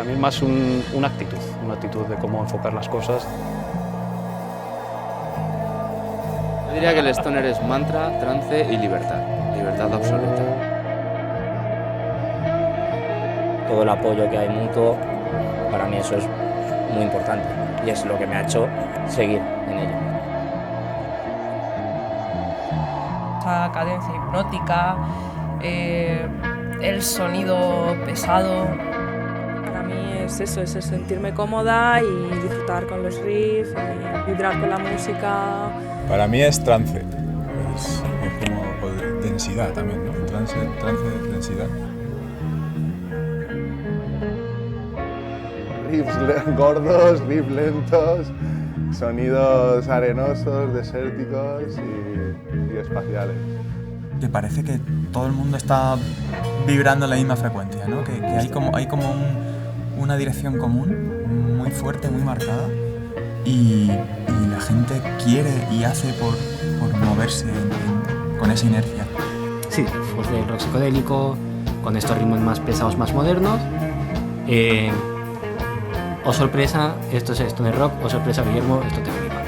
Para mí es más una actitud de cómo enfocar las cosas. Yo diría que el stoner es mantra, trance y libertad absoluta. Todo el apoyo que hay mutuo, para mí eso es muy importante y es lo que me ha hecho seguir en ello. Esa cadencia hipnótica, el sonido pesado. Para mí es eso, es el sentirme cómoda y disfrutar con los riffs, y vibrar con la música. Para mí es trance, es como densidad también, ¿no? Trance, densidad. Riffs gordos, riffs lentos, sonidos arenosos, desérticos y espaciales. Que parece que todo el mundo está vibrando en la misma frecuencia, ¿no? Que hay como una dirección común muy fuerte, muy marcada y la gente quiere y hace por moverse con esa inercia. Sí, pues el rock psicodélico, con estos ritmos más pesados, más modernos. Oh sorpresa, esto es stoner rock, oh sorpresa Guillermo, esto te flipa.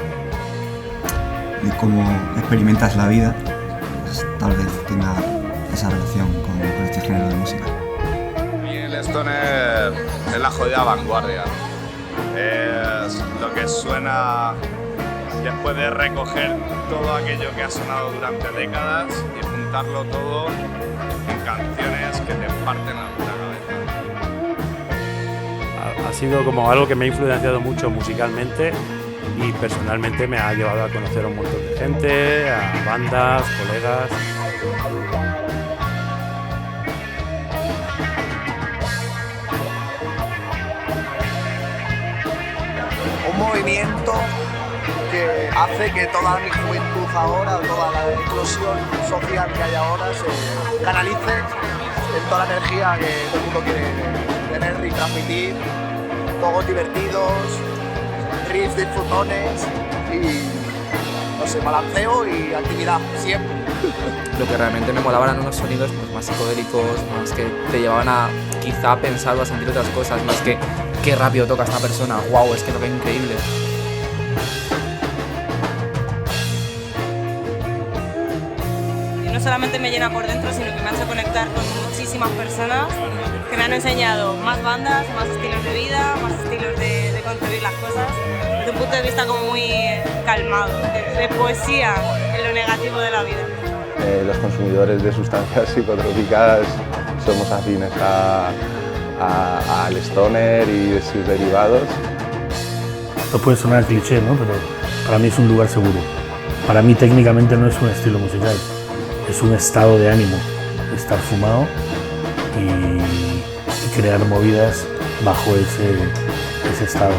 Y como experimentas la vida, pues tal vez tenga esa relación con este género de música. Y el stoner es la jodida vanguardia. Es lo que suena después de recoger todo aquello que ha sonado durante décadas y juntarlo todo en canciones que te parten la puta cabeza. Ha sido como algo que me ha influenciado mucho musicalmente y personalmente me ha llevado a conocer a un montón de gente, a bandas, colegas. Un movimiento que hace que toda mi juventud ahora, toda la explosión social que hay ahora se canalice en toda la energía que todo el mundo quiere tener y transmitir. Juegos divertidos, riffs disfrutones y, no sé, balanceo y actividad, siempre. Lo que realmente me molaba eran unos sonidos pues, más psicodélicos, más que te llevaban a quizá pensar o a sentir otras cosas, más que qué rápido toca esta persona, wow, es que toca increíble. Y no solamente me llena por dentro, sino que me hace conectar con muchísimas personas que me han enseñado más bandas, más estilos de vida, más estilos de concebir las cosas, desde un punto de vista como muy calmado, de poesía en lo negativo de la vida. Los consumidores de sustancias psicotrópicas somos afines al stoner y sus derivados. Esto puede sonar cliché, ¿no? Pero para mí es un lugar seguro. Para mí técnicamente no es un estilo musical, es un estado de ánimo, estar fumado y crear movidas bajo ese estado.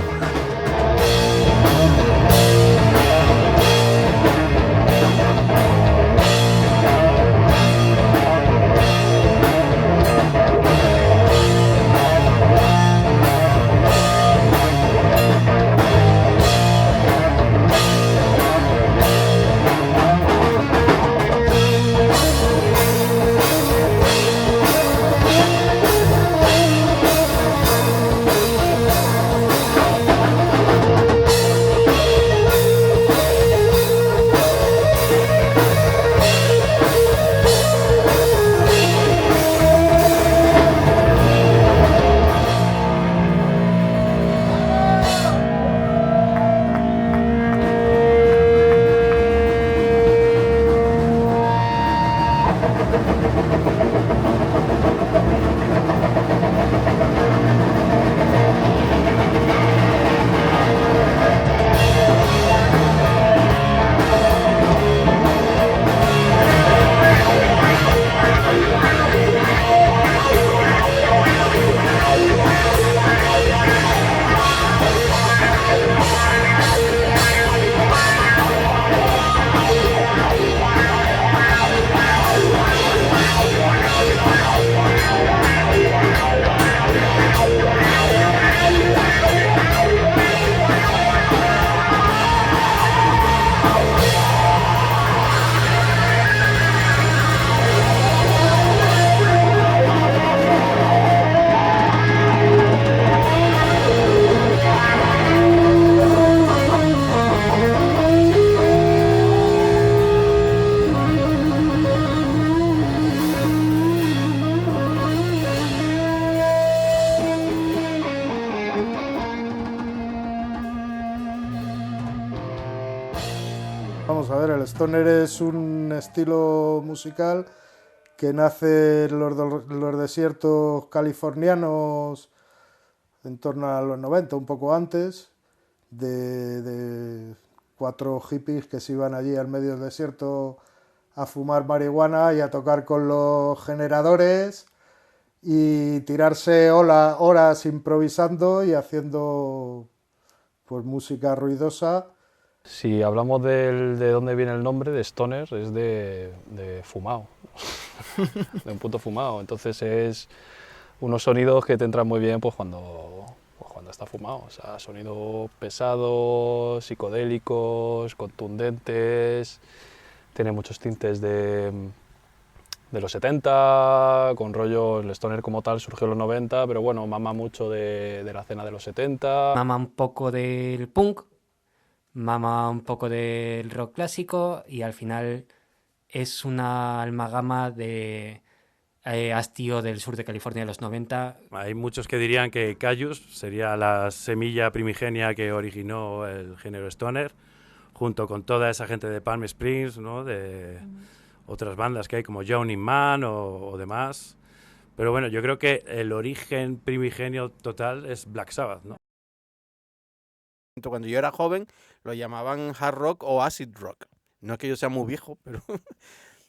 Vamos a ver, el stoner es un estilo musical que nace en los desiertos californianos en torno a los 90, un poco antes, de 4 hippies que se iban allí al medio del desierto a fumar marihuana y a tocar con los generadores y tirarse horas improvisando y haciendo pues música ruidosa. Si hablamos de dónde viene el nombre, de stoner, es de fumado, de un puto fumado. Entonces es unos sonidos que te entran muy bien pues cuando está fumado. O sea, sonidos pesados, psicodélicos, contundentes, tiene muchos tintes de los 70, con rollo, el stoner como tal surgió en los 90, pero bueno, mama mucho de la escena de los 70. Mama un poco del punk, mama un poco del rock clásico y al final es una amalgama de hastío del sur de California de los 90. Hay muchos que dirían que Caius sería la semilla primigenia que originó el género stoner, junto con toda esa gente de Palm Springs, ¿no? De otras bandas que hay como Johnny Man o demás. Pero bueno, yo creo que el origen primigenio total es Black Sabbath, ¿no? Cuando yo era joven lo llamaban hard rock o acid rock. No es que yo sea muy viejo,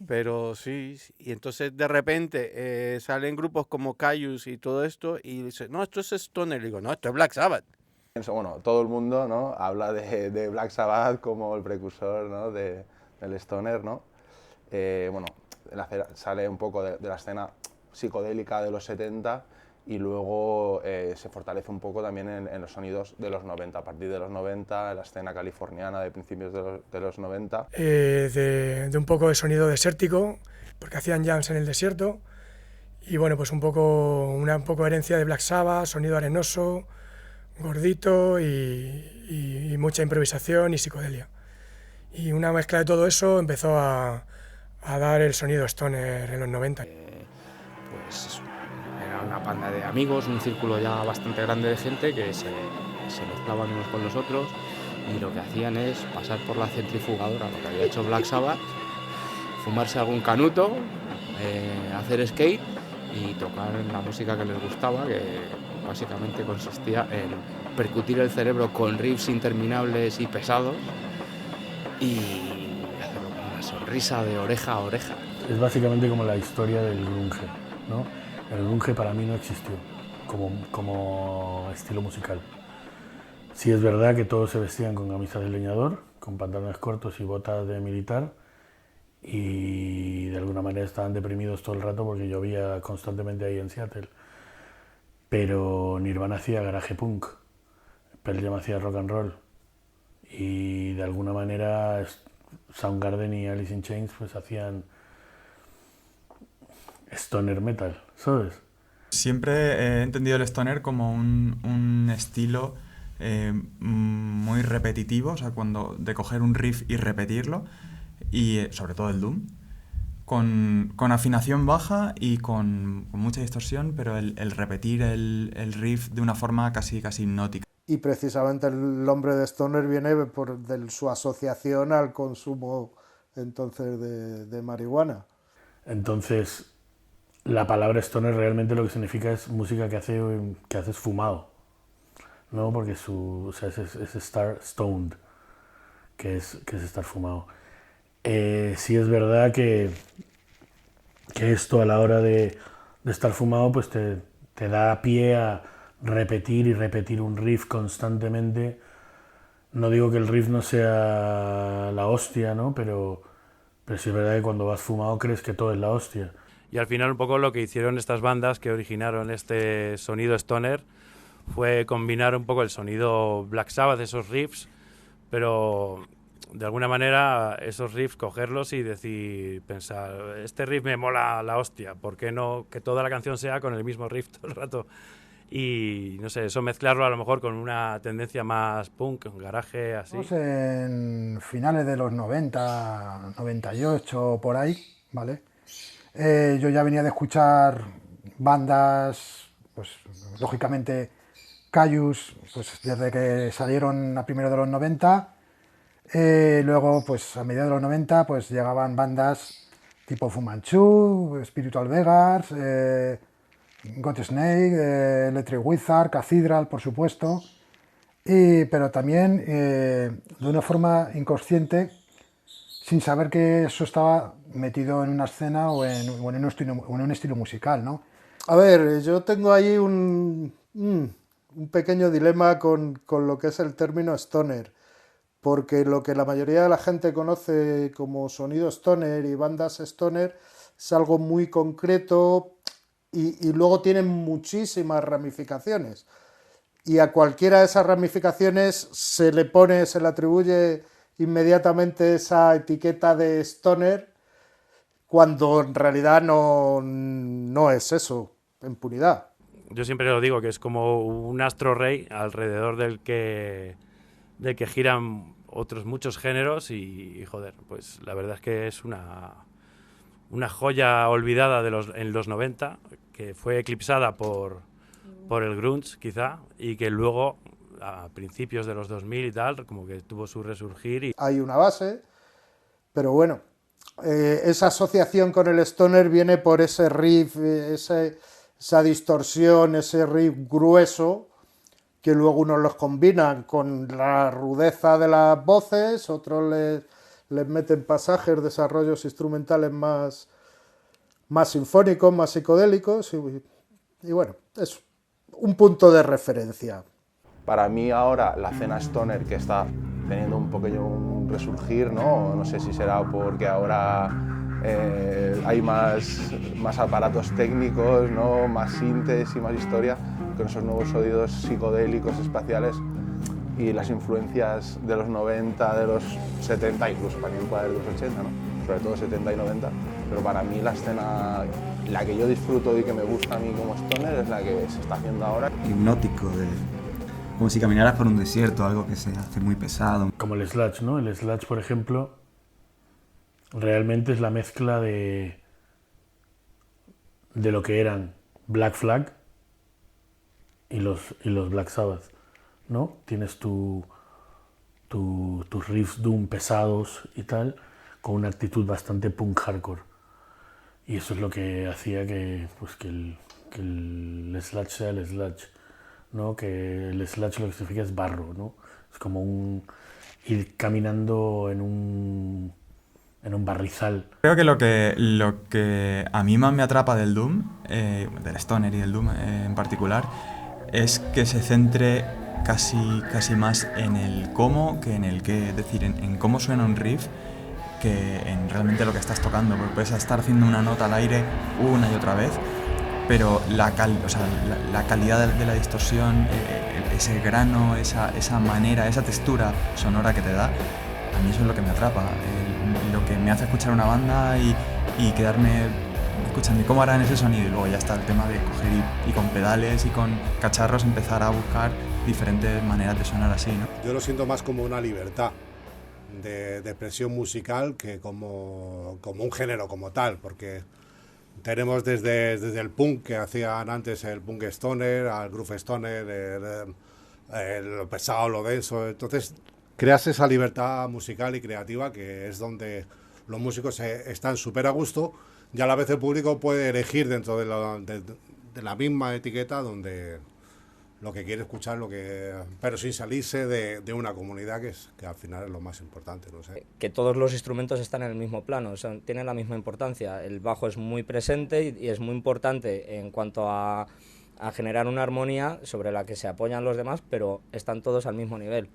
pero sí. Y entonces de repente salen grupos como Caius y todo esto y dicen, no, esto es stoner. Y digo, no, esto es Black Sabbath. Bueno, todo el mundo, ¿no?, habla de Black Sabbath como el precursor, ¿no?, del stoner, ¿no? Bueno, sale un poco de la escena psicodélica de los 70 y luego se fortalece un poco también en los sonidos de los 90, a partir de los 90, en la escena californiana de principios de los 90. De un poco de sonido desértico, porque hacían jams en el desierto, y bueno, pues un poco herencia de Black Sabbath, sonido arenoso, gordito y mucha improvisación y psicodelia. Y una mezcla de todo eso empezó a dar el sonido stoner en los 90. Pues era una banda de amigos, un círculo ya bastante grande de gente que se mezclaban unos con los otros y lo que hacían es pasar por la centrifugadora, lo que había hecho Black Sabbath, fumarse algún canuto, hacer skate y tocar la música que les gustaba, que básicamente consistía en percutir el cerebro con riffs interminables y pesados y hacerlo con una sonrisa de oreja a oreja. Es básicamente como la historia del grunge, ¿no? El grunge para mí no existió como estilo musical. Sí es verdad que todos se vestían con camisas de leñador, con pantalones cortos y botas de militar y de alguna manera estaban deprimidos todo el rato porque llovía constantemente ahí en Seattle. Pero Nirvana hacía garaje punk, Pearl Jam hacía rock and roll y de alguna manera Soundgarden y Alice in Chains pues hacían stoner metal, ¿sabes? Siempre he entendido el stoner como un estilo muy repetitivo, o sea, de coger un riff y repetirlo, y sobre todo el doom, con afinación baja y con mucha distorsión, pero el repetir el riff de una forma casi hipnótica. Y precisamente el nombre de stoner viene de su asociación al consumo entonces de marihuana. Entonces, la palabra stoner realmente lo que significa es música que haces fumado, ¿no? Porque es estar stoned, que es estar fumado. Sí es verdad que esto a la hora de estar fumado pues te da pie a repetir y repetir un riff constantemente. No digo que el riff no sea la hostia, ¿no? Pero sí es verdad que cuando vas fumado crees que todo es la hostia. Y al final un poco lo que hicieron estas bandas que originaron este sonido stoner fue combinar un poco el sonido Black Sabbath, esos riffs, pero de alguna manera esos riffs cogerlos y pensar, este riff me mola la hostia, ¿por qué no que toda la canción sea con el mismo riff todo el rato? Y no sé, eso mezclarlo a lo mejor con una tendencia más punk, garaje, así. En finales de los 90, 98, por ahí, ¿vale? Yo ya venía de escuchar bandas, pues lógicamente Caius, pues desde que salieron a primeros de los 90, Luego, pues a mediados de los 90, pues llegaban bandas tipo Fu Manchu, Spiritual Beggars, Godsnake, Electric Wizard, Cathedral, por supuesto, pero también de una forma inconsciente, sin saber que eso estaba metido en una escena o en un estilo musical, ¿no? A ver, yo tengo ahí un pequeño dilema con lo que es el término stoner, porque lo que la mayoría de la gente conoce como sonido stoner y bandas stoner es algo muy concreto y luego tienen muchísimas ramificaciones. Y a cualquiera de esas ramificaciones se le atribuye inmediatamente esa etiqueta de stoner, cuando en realidad no es eso, impunidad. Yo siempre lo digo, que es como un astro rey alrededor del que giran otros muchos géneros y joder, pues la verdad es que es una joya olvidada en los 90, que fue eclipsada por el grunge quizá, y que luego a principios de los 2000 y tal, como que tuvo su resurgir. Hay una base, pero bueno, esa asociación con el stoner viene por ese riff, esa distorsión, ese riff grueso, que luego unos los combinan con la rudeza de las voces, otros les meten pasajes, desarrollos instrumentales más sinfónicos, más psicodélicos, y bueno, es un punto de referencia. Para mí ahora la escena stoner, que está teniendo un pequeño resurgir, no sé si será porque ahora hay más aparatos técnicos, ¿no? Más sintes y más historia, con esos nuevos sonidos psicodélicos espaciales y las influencias de los 90, de los 70, incluso también de los 80, ¿no? Sobre todo 70 y 90, pero para mí la escena, la que yo disfruto y que me gusta a mí como stoner, es la que se está haciendo ahora. Hipnótico, como si caminaras por un desierto, algo que se hace muy pesado. Como el sludge, ¿no? El sludge, por ejemplo, realmente es la mezcla de lo que eran Black Flag y los Black Sabbath, ¿no? Tienes tus riffs doom pesados y tal, con una actitud bastante punk hardcore. Y eso es lo que hacía que el sludge sea el sludge, ¿no? Que el sludge lo que significa es barro, ¿no? Es como ir caminando en un barrizal. Creo que lo que a mí más me atrapa del doom, del stoner y del doom en particular, es que se centre casi más en el cómo que en el qué, es decir, en cómo suena un riff que en realmente lo que estás tocando, porque puedes estar haciendo una nota al aire una y otra vez, pero la calidad de la distorsión, ese grano, esa manera, esa textura sonora que te da, a mí eso es lo que me atrapa, lo que me hace escuchar una banda y quedarme escuchando cómo harán ese sonido, y luego ya está el tema de coger y con pedales y con cacharros empezar a buscar diferentes maneras de sonar así, ¿no? Yo lo siento más como una libertad de expresión musical que como un género como tal, porque tenemos desde el punk, que hacían antes el punk stoner, al groove stoner, lo pesado, lo denso, entonces creas esa libertad musical y creativa, que es donde los músicos están súper a gusto, y a la vez el público puede elegir dentro de la misma etiqueta donde lo que quiere escuchar, pero sin salirse de una comunidad que al final es lo más importante, no sé. Que todos los instrumentos están en el mismo plano, o sea, tienen la misma importancia. El bajo es muy presente y es muy importante en cuanto a generar una armonía sobre la que se apoyan los demás, pero están todos al mismo nivel.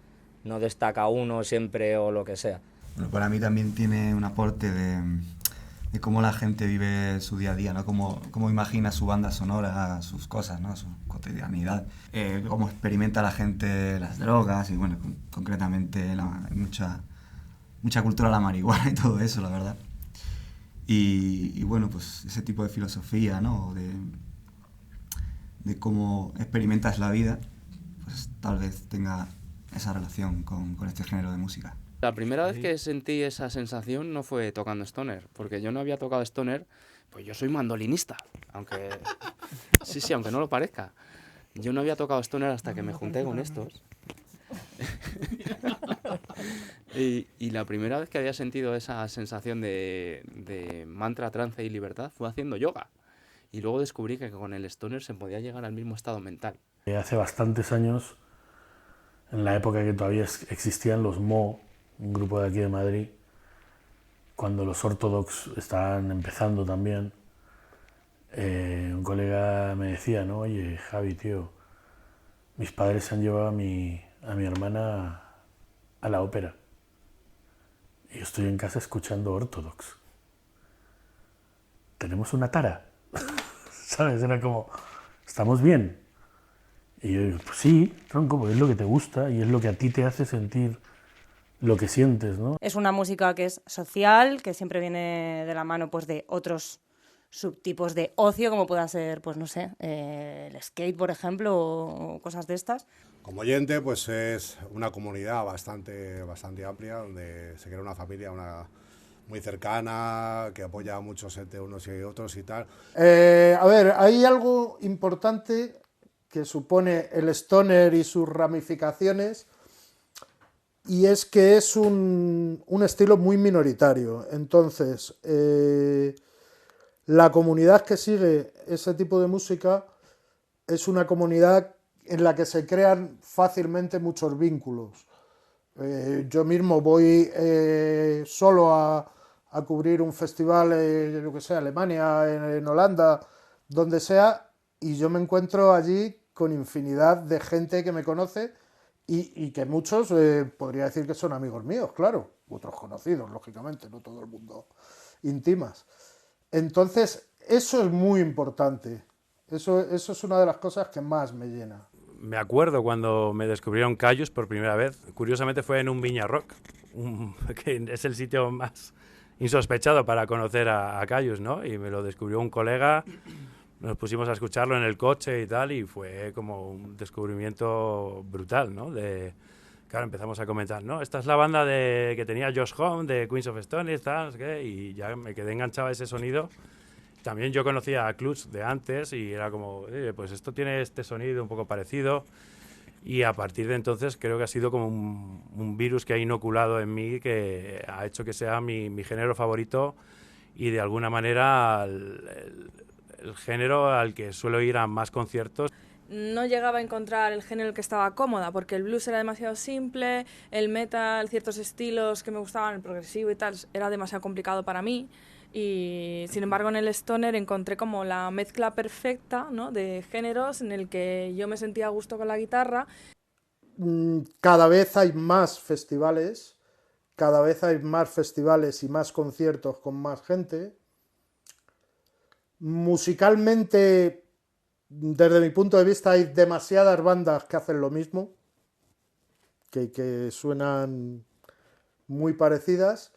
No destaca uno siempre o lo que sea. Bueno, para mí también tiene un aporte de cómo la gente vive su día a día, ¿no? Cómo imagina su banda sonora, sus cosas, ¿no? Su cotidianidad, cómo experimenta la gente las drogas y, bueno, concretamente mucha cultura de la marihuana y todo eso, la verdad. Y bueno, pues ese tipo de filosofía, ¿no? De cómo experimentas la vida, pues tal vez tenga esa relación con este género de música. La primera vez que sentí esa sensación no fue tocando stoner, porque yo no había tocado stoner, pues yo soy mandolinista, aunque no lo parezca. Yo no había tocado stoner hasta que me junté con estos. Y la primera vez que había sentido esa sensación de mantra, trance y libertad fue haciendo yoga. Y luego descubrí que con el stoner se podía llegar al mismo estado mental. Hace bastantes años, en la época que todavía existían los Mo, un grupo de aquí de Madrid, cuando los Orthodox estaban empezando también, un colega me decía, ¿no? Oye, Javi, tío, mis padres se han llevado a mi hermana a la ópera y yo estoy en casa escuchando Orthodox. Tenemos una tara, ¿sabes? Era como, ¿estamos bien? Y yo digo, pues sí, tronco, porque es lo que te gusta y es lo que a ti te hace sentir lo que sientes, ¿no? Es una música que es social, que siempre viene de la mano pues, de otros subtipos de ocio, como pueda ser, pues no sé, el skate, por ejemplo, o cosas de estas. Como oyente, pues es una comunidad bastante amplia, donde se crea una familia muy cercana, que apoya a muchos entre unos y otros y tal. A ver, hay algo importante que supone el stoner y sus ramificaciones, y es que es un estilo muy minoritario. Entonces, la comunidad que sigue ese tipo de música es una comunidad en la que se crean fácilmente muchos vínculos. Yo mismo voy solo a cubrir un festival, yo que sé, Alemania, en Holanda, donde sea, y yo me encuentro allí con infinidad de gente que me conoce y que muchos podría decir que son amigos míos, claro, otros conocidos, lógicamente, no todo el mundo íntimas. Entonces, eso es muy importante. Eso es una de las cosas que más me llena. Me acuerdo cuando me descubrieron Cayus por primera vez. Curiosamente fue en un Viña Rock, que es el sitio más insospechado para conocer a Cayus, ¿no? Y me lo descubrió un colega, nos pusimos a escucharlo en el coche y tal, y fue como un descubrimiento brutal, ¿no? Claro, empezamos a comentar, ¿no? Esta es la banda que tenía Josh Homme, de Queens of Stone y tal, no sé qué, y ya me quedé enganchado a ese sonido. También yo conocía a Clutch de antes y era como, pues esto tiene este sonido un poco parecido, y a partir de entonces creo que ha sido como un virus que ha inoculado en mí, que ha hecho que sea mi género favorito y de alguna manera el género al que suelo ir a más conciertos. No llegaba a encontrar el género en el que estaba cómoda, porque el blues era demasiado simple, el metal, ciertos estilos que me gustaban, el progresivo y tal, era demasiado complicado para mí. Y sin embargo en el stoner encontré como la mezcla perfecta, ¿no?, de géneros en el que yo me sentía a gusto con la guitarra. Cada vez hay más festivales, y más conciertos con más gente. Musicalmente, desde mi punto de vista, hay demasiadas bandas que hacen lo mismo, que suenan muy parecidas.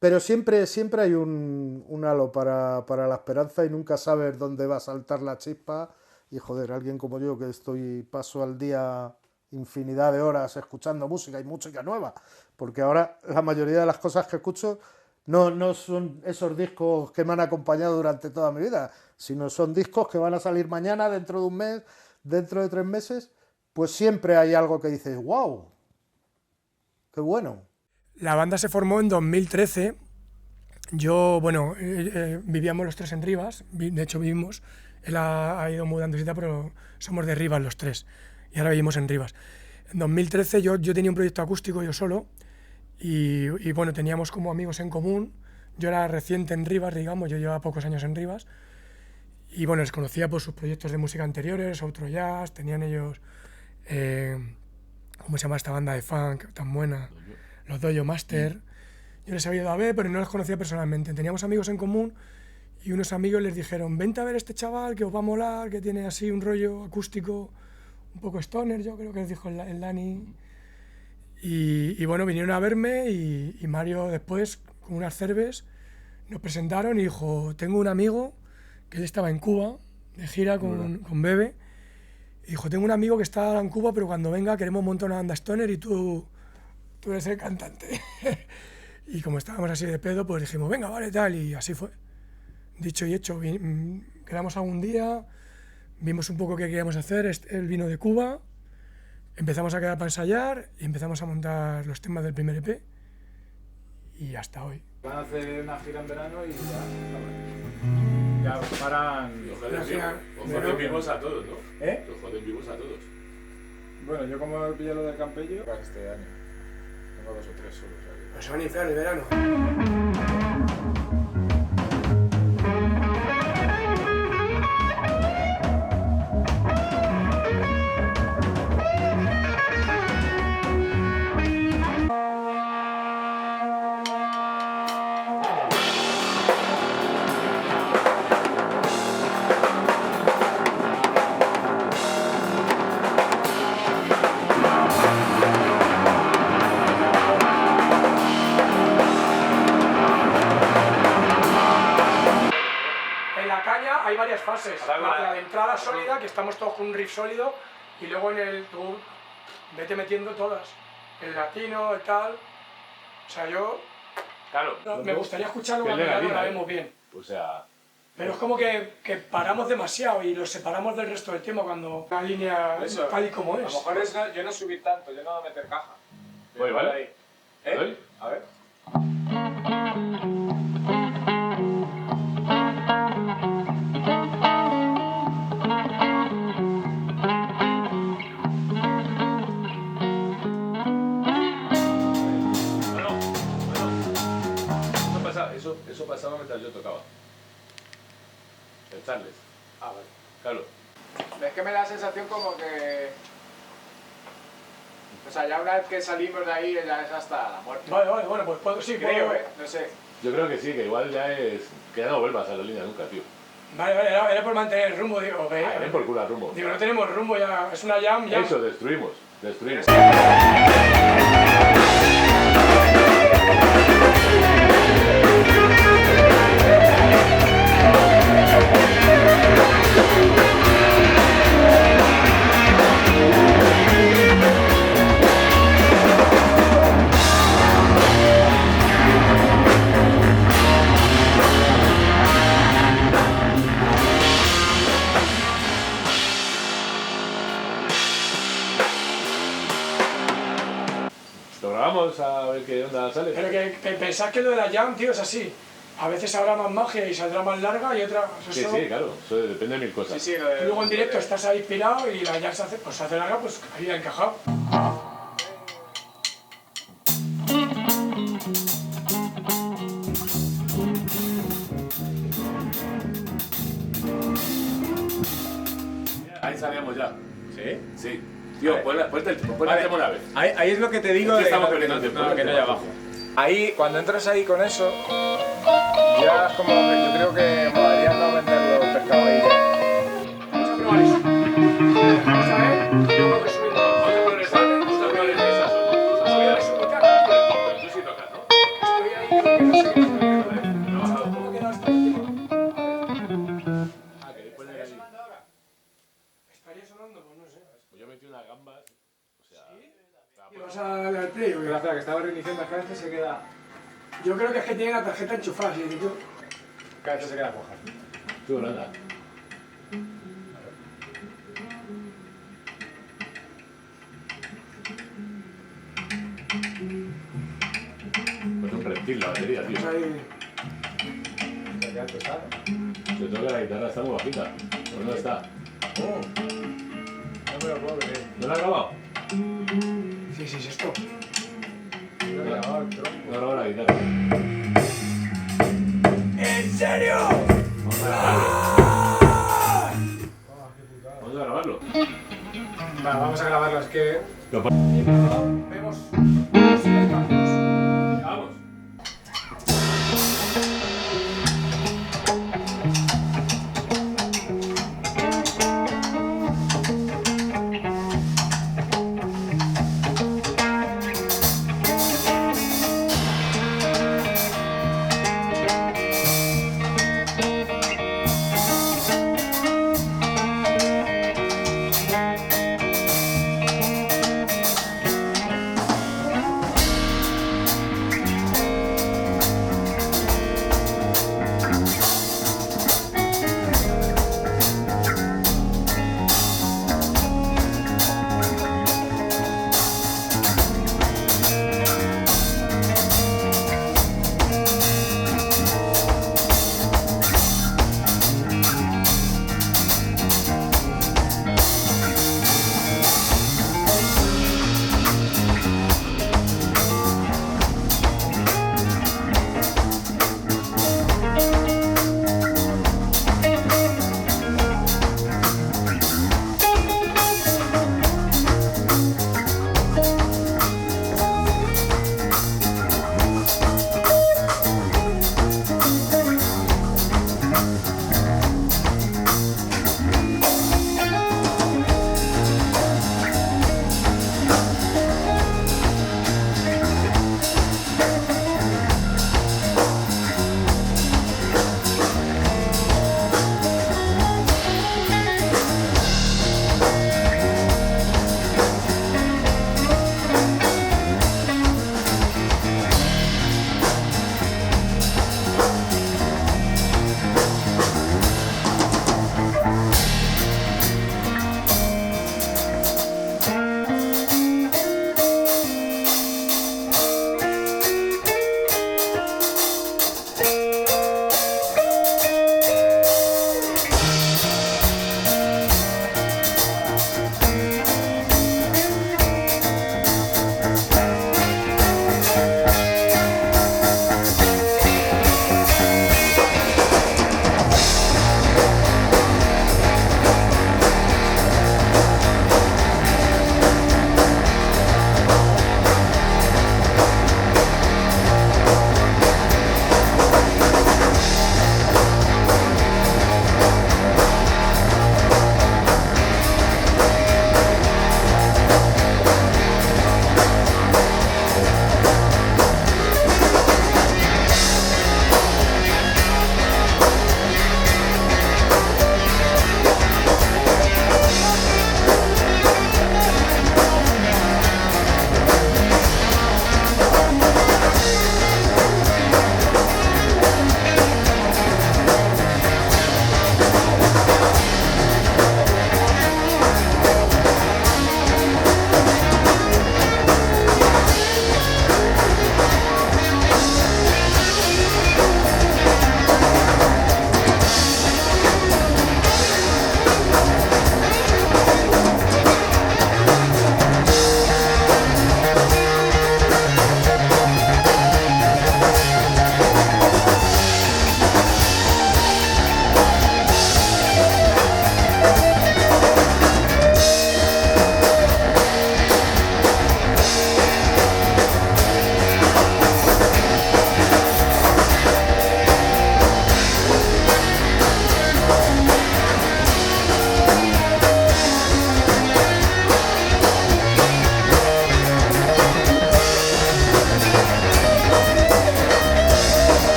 Pero siempre hay un halo para la esperanza, y nunca sabes dónde va a saltar la chispa. Y joder, alguien como yo que paso al día infinidad de horas escuchando música, y música nueva, porque ahora la mayoría de las cosas que escucho no son esos discos que me han acompañado durante toda mi vida, sino son discos que van a salir mañana, dentro de un mes, dentro de 3 meses. Pues siempre hay algo que dices, wow, qué bueno. La banda se formó en 2013. Yo, vivíamos los tres en Rivas, de hecho vivimos, él ha ido mudando, pero somos de Rivas los tres, y ahora vivimos en Rivas. En 2013 yo tenía un proyecto acústico yo solo, y teníamos como amigos en común. Yo era reciente en Rivas, digamos, yo llevaba pocos años en Rivas, y les conocía por sus proyectos de música anteriores, Outro Jazz, tenían ellos, ¿cómo se llama esta banda de funk tan buena? Los Dojo Master. Yo les había ido a ver, pero no los conocía personalmente. Teníamos amigos en común, y unos amigos les dijeron, vente a ver a este chaval que os va a molar, que tiene así un rollo acústico un poco stoner, yo creo que les dijo el Dani. Y vinieron a verme, y Mario después, con unas cervezas, nos presentaron y dijo, tengo un amigo, que él estaba en Cuba, de gira con Bebe, y dijo, tengo un amigo que está ahora en Cuba, pero cuando venga queremos montar una banda stoner y tú eres el cantante. Y como estábamos así de pedo, pues dijimos, venga, vale, tal, y así fue. Dicho y hecho, quedamos algún día, vimos un poco qué queríamos hacer, él vino de Cuba, empezamos a quedar para ensayar y empezamos a montar los temas del primer EP y hasta hoy. Van a hacer una gira en verano y ya paran. Los joden vivos a todos, ¿no? Los joden vivos a todos. Bueno, yo como pillé lo del Campello, este año. Tengo 2 o 3 solo. Pues se van a iniciar el verano. Hay varias fases, la de entrada sólida, que estamos todos con un riff sólido, y luego en el tú vete metiendo todas, el latino, el tal, o sea, yo Claro. me gustaría escucharlo cuando ya lo grabemos bien. O sea... Pero es como que paramos demasiado y los separamos del resto del tema cuando la línea tal y como es. A lo mejor es yo no subir tanto, yo no voy a meter caja. Voy, ¿vale? Ahí. A ver. Eso pasaba mientras yo tocaba. El Charles. Ah, vale. Claro. Es que me da la sensación como que... O sea, ya una vez que salimos de ahí ya es hasta la muerte. Vale, bueno, pues puedo, sí, creo, puedo... no sé. Yo creo que sí, que igual ya es... Que ya no vuelvas a la línea nunca, tío. Vale, era por mantener el rumbo, digo, ve. Ven por culo al rumbo. Digo, no tenemos rumbo ya, es una jam ya. Eso, destruimos. Lo grabamos a ver qué onda sale. Pero que pensás que lo de la jam, tío, es así. A veces habrá más magia y saldrá más larga y otra... Sí, claro, eso depende de mil cosas. Y luego en directo estás ahí inspirado y la jam se hace larga, pues ahí encajado. Ahí salíamos ya. ¿Sí? Sí. Tío, ponle el tema una vez. Ahí es lo que te digo Es que de estamos perdiendo el tiempo. que no hay abajo. Ahí, cuando entras ahí con eso, ya es como que yo creo que molaría no vender los pescados ahí. Vamos a probar eso. Vamos a ver. Yo voy subiendo. Vamos a progresar en esas Tú sí tocas, ¿no? Estoy ahí, creo que no sé qué es. ¿Cómo queda esta última? Ah, que después de ahí. ¿Estaría sonando? Pues no sé. Pues yo metí unas gambas. O sea. ¿Y vas a darle al play o qué? Espera, que estaba reiniciando, es que a veces se queda... Yo creo que es que tiene la tarjeta enchufada, ¿sí? Que a veces se queda coja. Tú, nada. Pues un reptil la batería, tío. Se queda pesado. Yo creo que la guitarra está muy bajita. Pues no está. Oh. No me lo puedo creer. ¿No la has grabado? Sí, es esto. No he grabado el tronco. No he grabado la guitarra. ¿En serio? Vamos a grabarlo. Vamos a grabarlo. Vale, vamos a grabarlo, es que... Vemos. Vamos.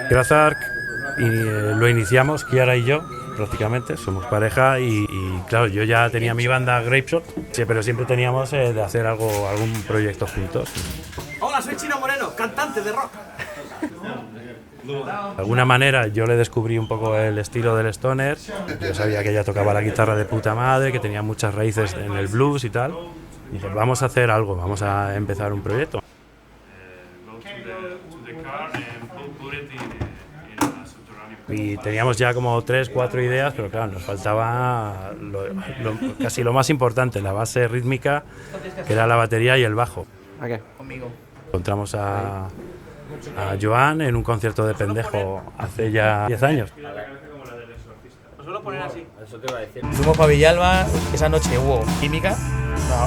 Grazark lo iniciamos Kiara y yo, prácticamente, somos pareja y claro, yo ya tenía mi banda Grapeshot, sí, pero siempre teníamos de hacer algún proyecto juntos. Hola, soy Chino Moreno, cantante de rock. De alguna manera yo le descubrí un poco el estilo del stoner, yo sabía que ella tocaba la guitarra de puta madre, que tenía muchas raíces en el blues y tal, y dije, vamos a hacer algo, vamos a empezar un proyecto. Y teníamos ya como 3, 4 ideas, pero claro, nos faltaba casi lo más importante, la base rítmica, que era la batería y el bajo. ¿A qué? Conmigo. Encontramos a Joan en un concierto de Pendejo hace ya 10 años. Lo suelo poner así. Eso te iba a decir. Fuimos para Villalba, esa noche hubo química,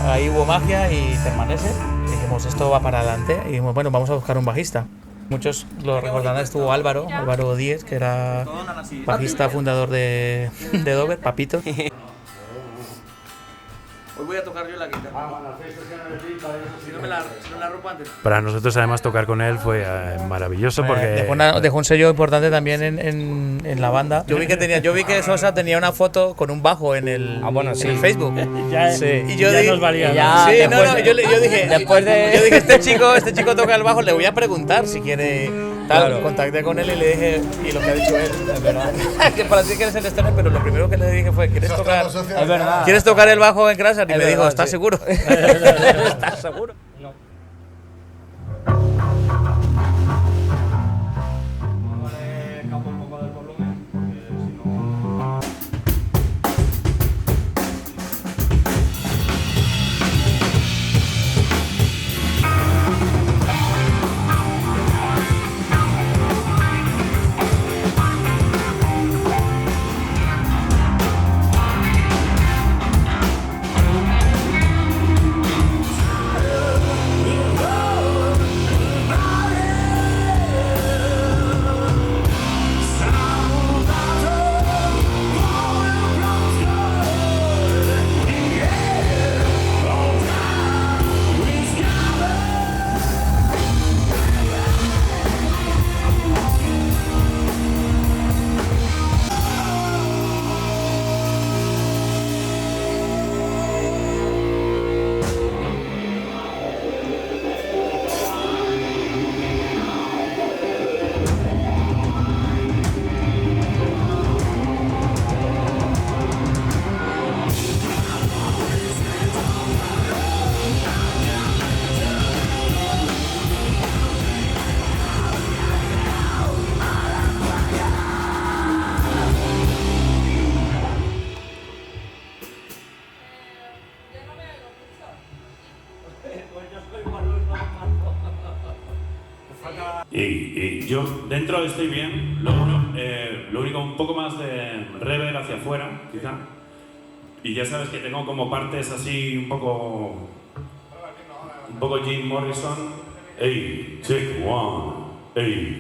ahí hubo magia y permanece. Y dijimos, esto va para adelante. Y dijimos, bueno, vamos a buscar un bajista. Muchos lo recordarán, estuvo Álvaro Díez, que era bajista fundador de Dover, Papito. Hoy voy a tocar yo la guitarra. Si no la rompo antes. Para nosotros además tocar con él fue maravilloso porque dejó un sello importante también en la banda. Yo vi que Sosa tenía una foto con un bajo en el, en el Facebook. Y yo dije, nos valía. Yo dije, este chico toca el bajo, le voy a preguntar si quiere tal. Claro. Contacté con él y le dije, y lo que ha dicho él, es verdad. Que para ti que eres el stoner, pero lo primero que le dije fue, ¿quieres tocar el bajo en Grasar? Y me dijo, ¿estás seguro? ¿Estás seguro? No. Y yo dentro estoy bien, lo único un poco más de reverb hacia afuera, quizá. Y ya sabes que tengo como partes así un poco Jim Morrison. Hey, check one, hey.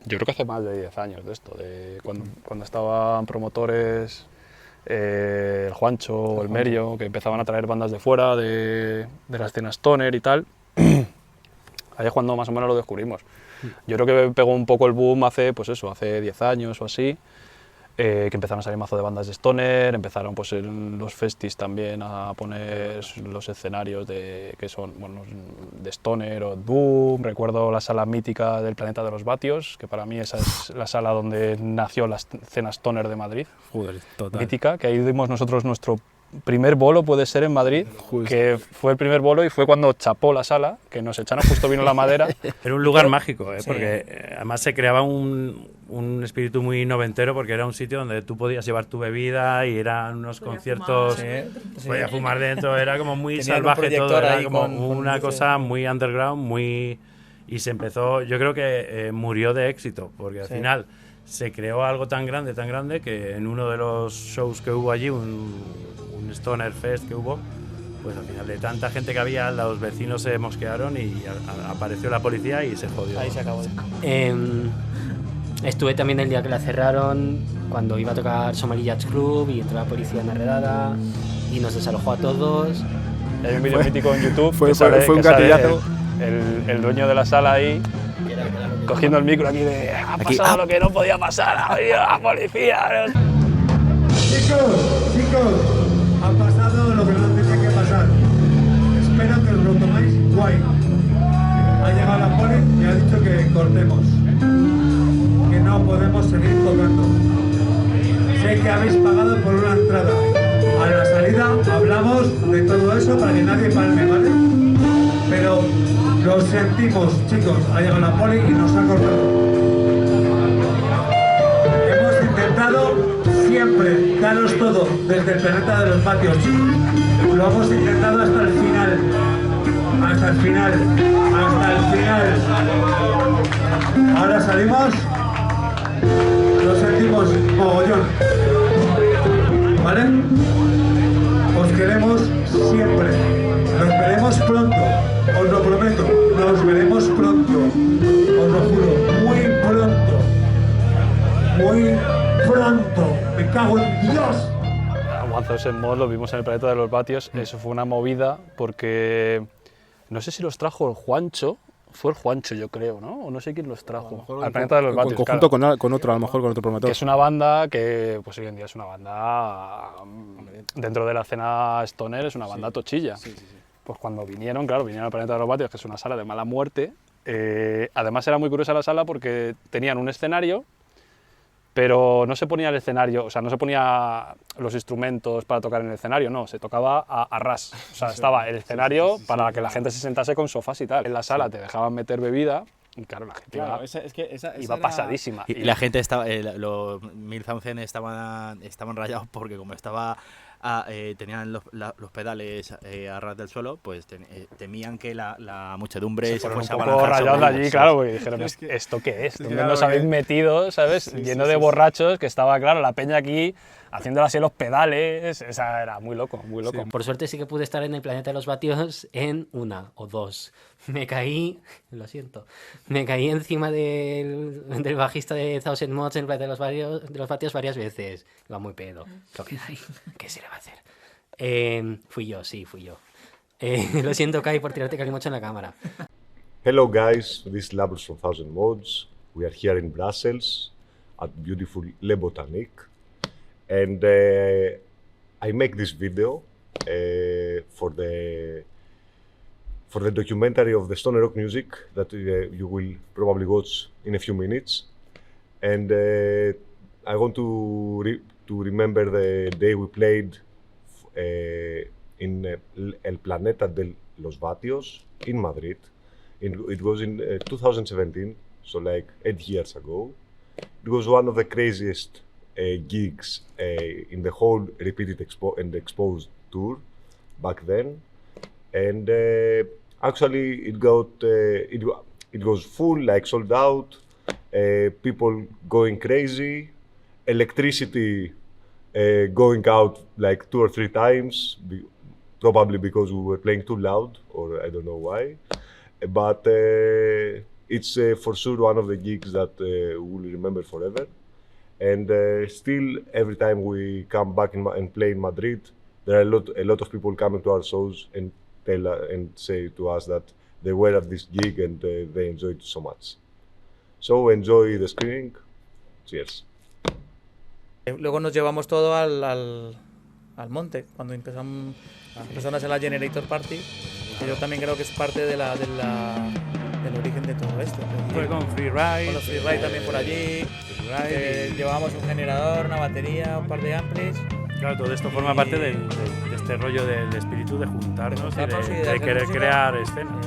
Yo creo que hace más de 10 años de esto, de cuando estaban promotores el Juancho o el Merio, que empezaban a traer bandas de fuera, de la escena stoner y tal. Ahí es cuando más o menos lo descubrimos. Yo creo que pegó un poco el boom hace 10 años o así, que empezaron a salir mazo de bandas de stoner, empezaron pues en los festis también a poner los escenarios que son de stoner o boom. Recuerdo la sala mítica del Planeta de los Vatios, que para mí esa es la sala donde nació la escena stoner de Madrid. Joder, total. Mítica, que ahí dimos nosotros nuestro primer bolo, puede ser, en Madrid, que fue el primer bolo y fue cuando chapó la sala, que nos echaron, justo vino la madera. Era un lugar mágico, porque además se creaba un espíritu muy noventero, porque era un sitio donde tú podías llevar tu bebida y eran unos conciertos, podías fumar dentro, era como muy salvaje todo, era como una cosa muy underground, y se empezó, yo creo que murió de éxito, porque al final se creó algo tan grande que en uno de los shows que hubo allí, un Stoner Fest que hubo, pues al final de tanta gente que había, los vecinos se mosquearon y apareció la policía y se jodió. Ahí se acabó. Estuve también el día que la cerraron, cuando iba a tocar Somali Jazz Club y entró la policía en la redada y nos desalojó a todos. Hay un vídeo mítico en YouTube fue un gatillazo. El dueño de la sala ahí cogiendo el micro aquí de ha pasado lo que no podía pasar, ¡la policía! Chicos, ha pasado lo que no tenía que pasar. Espero que os lo tomáis guay. Ha llegado la poli y ha dicho que cortemos, que no podemos seguir tocando. Sé que habéis pagado por una entrada. A la salida hablamos de todo eso para que nadie palme, ¿vale? Pero lo sentimos, chicos. Ha llegado la poli y nos ha cortado. Hemos intentado siempre daros todo desde el Planeta de los Vatios. Lo hemos intentado hasta el final. Hasta el final. Hasta el final. Ahora salimos. Lo sentimos mogollón. ¿Vale? Os queremos siempre. Nos veremos pronto. Os lo prometo. Nos veremos pronto. Os lo juro. Muy pronto. Muy pronto. Me cago en Dios. One Thousand More lo vimos en el Planeta de los Vatios. Eso fue una movida porque no sé si los trajo el Juancho. Fue el Juancho, yo creo, ¿no? O no sé quién los trajo. Al Planeta de los Vatios. En conjunto con otro, a lo mejor con otro promotor. Que es una banda que, pues hoy en día es una banda dentro de la escena stoner, es una banda tochilla. Pues cuando vinieron al Planeta de los Vatios, que es una sala de mala muerte. Además era muy curiosa la sala porque tenían un escenario, pero no se ponía el escenario, o sea, no se ponía los instrumentos para tocar en el escenario, no, se tocaba a ras. O sea, estaba el escenario para que la gente se sentase con sofás y tal. En la sala te dejaban meter bebida y claro, la gente iba pasadísima. Y la gente estaba, los Milzausen estaban rayados porque como estaba... tenían los pedales a ras del suelo, pues temían que la muchedumbre se fuese a un poco rayados de allí, claro, porque dijeron, ¿esto qué es? ¿Dónde nos habéis metido, sabes? Lleno de borrachos, que estaba, claro, la peña aquí haciéndole así los pedales, o sea, era muy loco, muy loco. Por suerte sí que pude estar en el Planeta de los Vatios en una o dos. Me caí, lo siento, me caí encima del bajista de Thousand Mods en el Planeta de los Vatios varias veces. Iba muy pedo, lo que hay, ¿qué se le va a hacer? Fui yo. Lo siento, Kai, por tirarte calimocho en la cámara. Hello guys, this is Labros from Thousand Mods. We are here in Brussels at beautiful Le Botanique. And I make this video for the documentary of the stoner rock music that you will probably watch in a few minutes. And I want to remember the day we played in El Planeta de los Vatios in Madrid. It was in 2017, so like 8 years ago. It was one of the craziest gigs in the whole Repeated and Exposed tour back then, and actually it was full, like sold out, people going crazy, electricity going out like 2 or 3 times, probably because we were playing too loud, or I don't know why, but it's for sure one of the gigs that we'll remember forever. And still, every time we come back and play in Madrid, there are a lot of people coming to our shows and say to us that they were at this gig and they enjoyed it so much. So enjoy the screening. Cheers. Luego nos llevamos todo al monte, cuando empezamos a hacer la Generator Party, que yo también creo que es parte del origen de todo esto. Fue con Freeride. Con los Freeride también por allí. Llevábamos un generador, una batería, un par de amplis. Claro, todo esto forma parte de este rollo del espíritu de juntarnos y de querer crear escenas.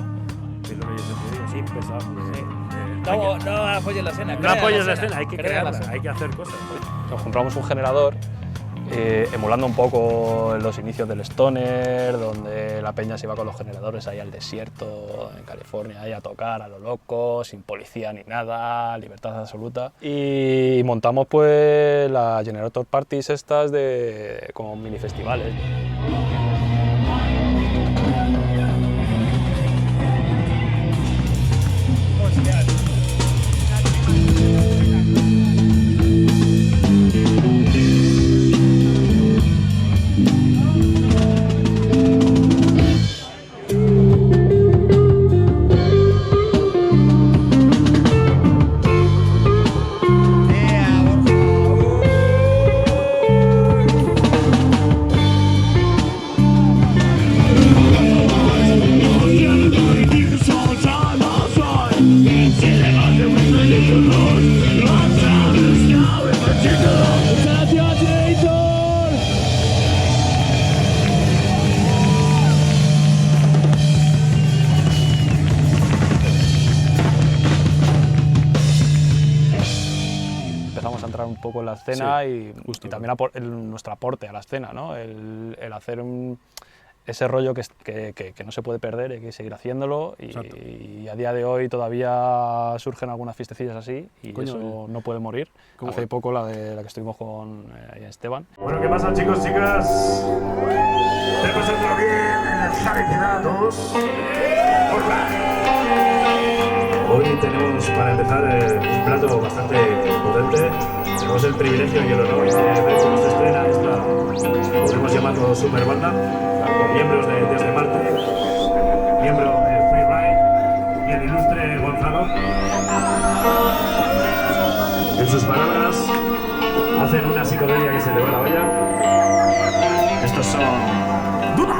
Sí, lo que yo siempre digo, sí, pesado. No apoyes la escena. No apoyes la escena, hay que crearla, hay que hacer cosas. Nos compramos un generador emulando un poco los inicios del Stoner, donde la peña se iba con los generadores ahí al desierto, en California, ahí a tocar a lo loco, sin policía ni nada, libertad absoluta. Y montamos pues las Generator Parties estas como mini festivales. Un poco en la escena, sí, y también nuestro aporte a la escena, ¿no? El hacer ese rollo que no se puede perder, hay que seguir haciéndolo y a día de hoy todavía surgen algunas fiestecillas así y eso no puede morir. Hace poco la que estuvimos con Esteban. Bueno, ¿qué pasa, chicos, chicas? Pasadlo bien en el Javi 2. Hoy tenemos para empezar un plato bastante potente. Tenemos el privilegio y el honor de ver cómo se estrena esta, podemos llamarlo super banda, con miembros de Desde Marte, miembro de Freeride y el ilustre Gonzalo. En sus palabras, hacen una psicodelia que se te va la olla. Estos son Duda.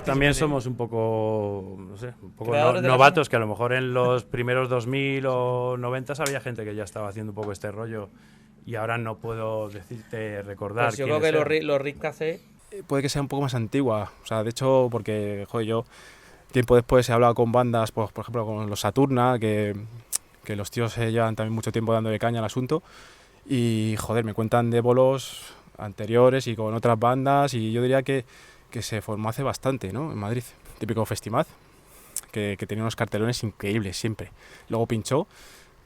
también somos un poco, no sé, un poco novatos, que a lo mejor en los primeros 2000 o 90 había gente que ya estaba haciendo un poco este rollo y ahora no puedo decirte, recordar. Pues yo creo que los Rick Café puede que sea un poco más antigua, o sea, de hecho, porque, joder, yo tiempo después he hablado con bandas, pues, por ejemplo, con los Saturna, que los tíos llevan también mucho tiempo dándole caña al asunto y, joder, me cuentan de bolos anteriores y con otras bandas y yo diría que se formó hace bastante, ¿no? En Madrid, típico Festimad, que tenía unos cartelones increíbles siempre. Luego pinchó,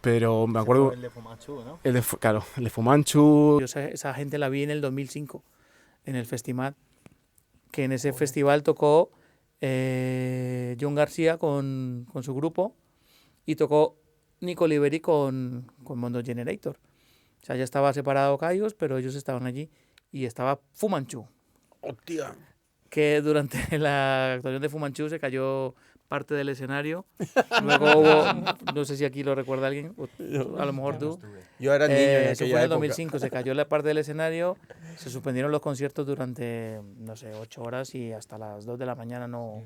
pero me acuerdo... El de Fumanchu, ¿no? Claro, el de Fumanchu. Esa gente la vi en el 2005, en el Festimad, que en ese festival tocó John García con su grupo y tocó Nico Liberi con Mondo Generator. O sea, ya estaba separado Caius, pero ellos estaban allí y estaba Fumanchu. ¡Hostia! Que durante la actuación de Fumanchu se cayó parte del escenario. Luego hubo, no sé si aquí lo recuerda alguien, a lo mejor tú. Yo era niño en eso fue en aquella el 2005, se cayó la parte del escenario, se suspendieron los conciertos durante, no sé, 8 horas y hasta las 2 de la mañana no...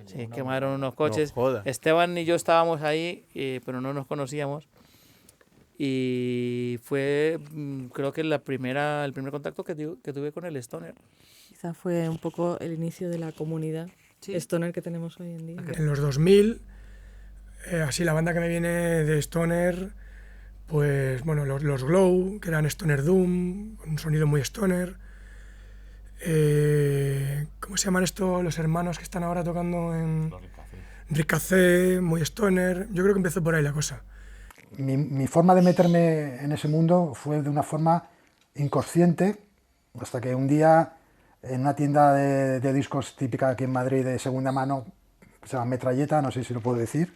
Sí, quemaron unos coches. No, Esteban y yo estábamos ahí, pero no nos conocíamos. Y fue, creo que el primer contacto que tuve con el Stoner. Quizá fue un poco el inicio de la comunidad Stoner que tenemos hoy en día. En los 2000, así la banda que me viene de Stoner, pues bueno, los Glow, que eran Stoner Doom, un sonido muy Stoner. ¿Cómo se llaman estos los hermanos que están ahora tocando en Rick Café? Muy Stoner. Yo creo que empezó por ahí la cosa. Mi forma de meterme en ese mundo fue de una forma inconsciente, hasta que un día en una tienda de discos típica aquí en Madrid de segunda mano, que se llama Metralleta, no sé si lo puedo decir,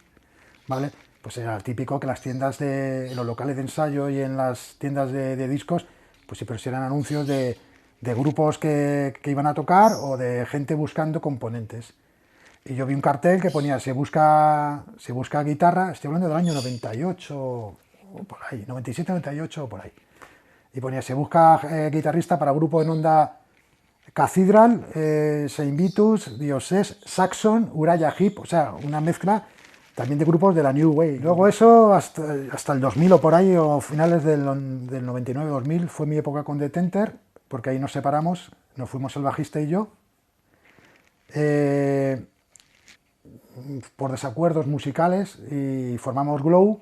¿vale? Pues era típico que las tiendas en los locales de ensayo y en las tiendas de discos, pues se pusieran anuncios de grupos que iban a tocar o de gente buscando componentes. Y yo vi un cartel que ponía se busca guitarra, estoy hablando del año 98 o por ahí, 97, 98 o por ahí. Y ponía se busca guitarrista para grupo en onda Cathedral, Saint Vitus, Dioses, Saxon, Uriah Heep, o sea, una mezcla también de grupos de la New Wave. Luego eso hasta el 2000 o por ahí, o finales del 99-2000, fue mi época con The Tenter, porque ahí nos separamos, nos fuimos el bajista y yo. Por desacuerdos musicales y formamos Glow,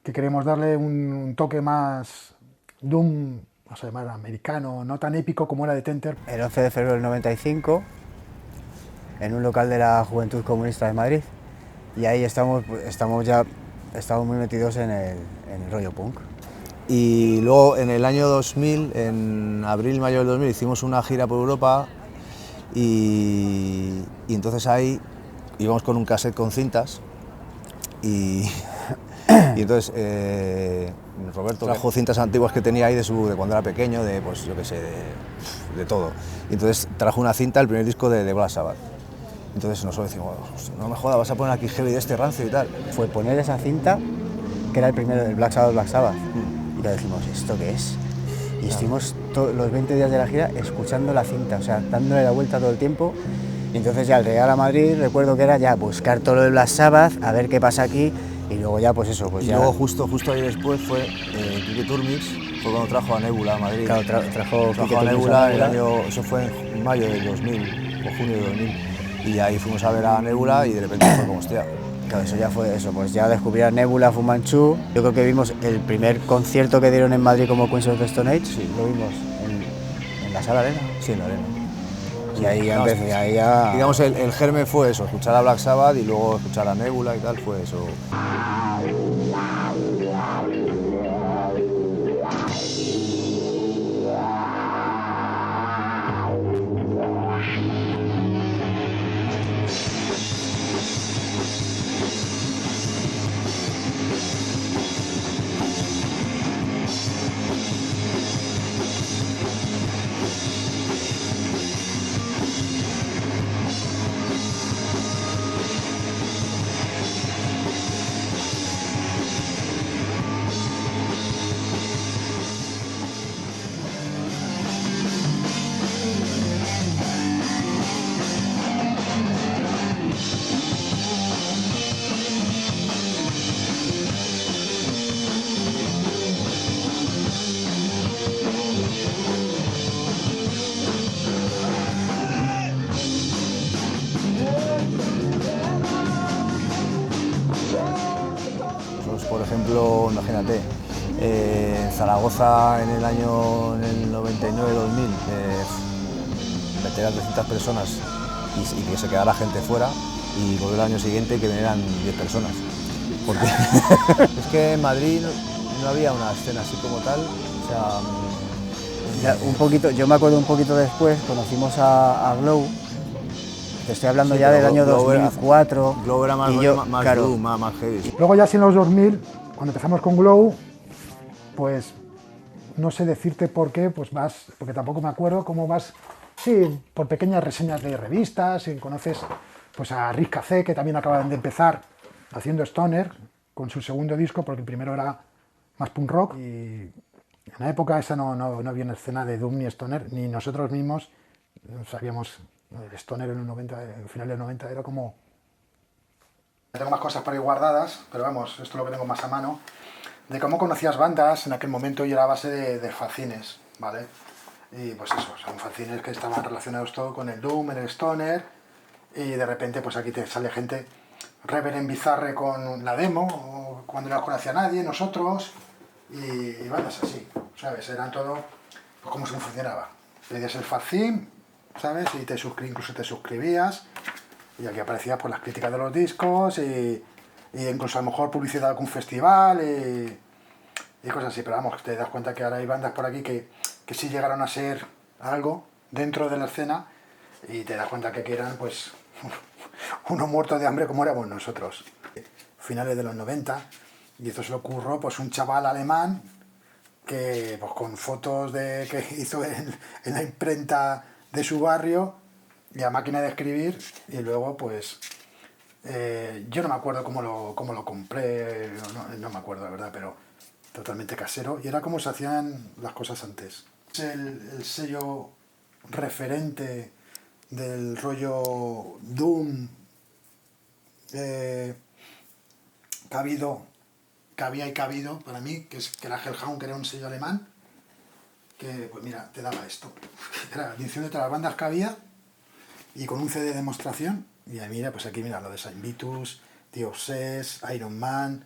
que queremos darle un toque más doom, vamos a llamar americano, no tan épico como era The Tenter. El 11 de febrero del 95, en un local de la Juventud Comunista de Madrid, y ahí estamos muy metidos en el rollo punk. Y luego en el año 2000, en abril-mayo del 2000, hicimos una gira por Europa y entonces ahí íbamos con un cassette con cintas y entonces Roberto trajo cintas antiguas que tenía ahí de cuando era pequeño, de pues yo qué sé, de todo. Y entonces trajo una cinta, el primer disco de Black Sabbath. Entonces nosotros decimos, no me jodas, vas a poner aquí heavy de este rancio y tal. Fue poner esa cinta, que era el primero del Black Sabbath. Y le dijimos, ¿esto qué es? Y estuvimos los 20 días de la gira escuchando la cinta, o sea, dándole la vuelta todo el tiempo. Y entonces ya al llegar a Madrid recuerdo que era ya buscar todo lo de Black Sabbath, a ver qué pasa aquí, y luego ya pues eso, pues y ya... luego justo ahí después fue Quique Turmix, fue cuando trajo a Nebula a Madrid. Claro, trajo a Nebula el año, eso fue en mayo del 2000, o junio del 2000, y ahí fuimos a ver a Nebula y de repente fue como, hostia. Claro, eso ya fue eso, pues ya descubrí a Nebula, Fumanchu. Yo creo que vimos el primer concierto que dieron en Madrid como Queens of the Stone Age, sí, lo vimos en la Sala Arena. Sí, en la Arena. Y ahí ya empecé, ahí ya... Digamos, el germen fue eso, escuchar a Black Sabbath y luego escuchar a Nebula y tal, fue eso. pues por ejemplo, imagínate, en Zaragoza en el 99-2000, meter a 300 personas y que se quedara gente fuera, y volver al año siguiente que vinieran 10 personas. Porque es que en Madrid no había una escena así como tal, o sea... Ya, un poquito, yo me acuerdo un poquito después, conocimos a Glow, te estoy hablando ya del año 2004. Glow era más, claro, más heavy. Luego ya así en los 2000, cuando empezamos con Glow, pues no sé decirte por qué, pues vas, porque tampoco me acuerdo cómo vas, sí, por pequeñas reseñas de revistas, y conoces pues a Rick Café, que también acaban de empezar haciendo stoner con su segundo disco, porque el primero era más punk rock, y en la época esa no había una escena de doom ni stoner, ni nosotros mismos sabíamos. El stoner en el 90, el final del 90 era como... Tengo más cosas por ahí guardadas, pero vamos, esto es lo que tengo más a mano, de cómo conocías bandas en aquel momento y era a base de fanzines, ¿vale? Y pues eso, son fanzines que estaban relacionados todo con el doom, el stoner, y de repente pues aquí te sale gente, Reverend Bizarre con la demo, o cuando no la conocía nadie, nosotros, y bandas así, ¿sabes? Eran todo, pues cómo se funcionaba. Pedías el fanzine, ¿sabes? Y incluso te suscribías, y aquí aparecían pues las críticas de los discos, y incluso a lo mejor publicidad de algún festival, y cosas así. Pero vamos, te das cuenta que ahora hay bandas por aquí que sí llegaron a ser algo dentro de la escena, y te das cuenta que eran pues unos muertos de hambre como éramos nosotros. Finales de los 90, y esto se le ocurrió pues un chaval alemán que pues con fotos que hizo en la imprenta de su barrio y a máquina de escribir, y luego pues yo no me acuerdo cómo lo compré, no me acuerdo la verdad, pero totalmente casero, y era como se hacían las cosas antes. Es el sello referente del rollo doom que había y cabido para mí, que era Hellhound, que era un sello alemán, que pues mira, te daba esto, era la edición de todas las bandas que había, y con un CD de demostración, y ahí mira, pues aquí mira lo de Saint Vitus, The Obsessed, Iron Man,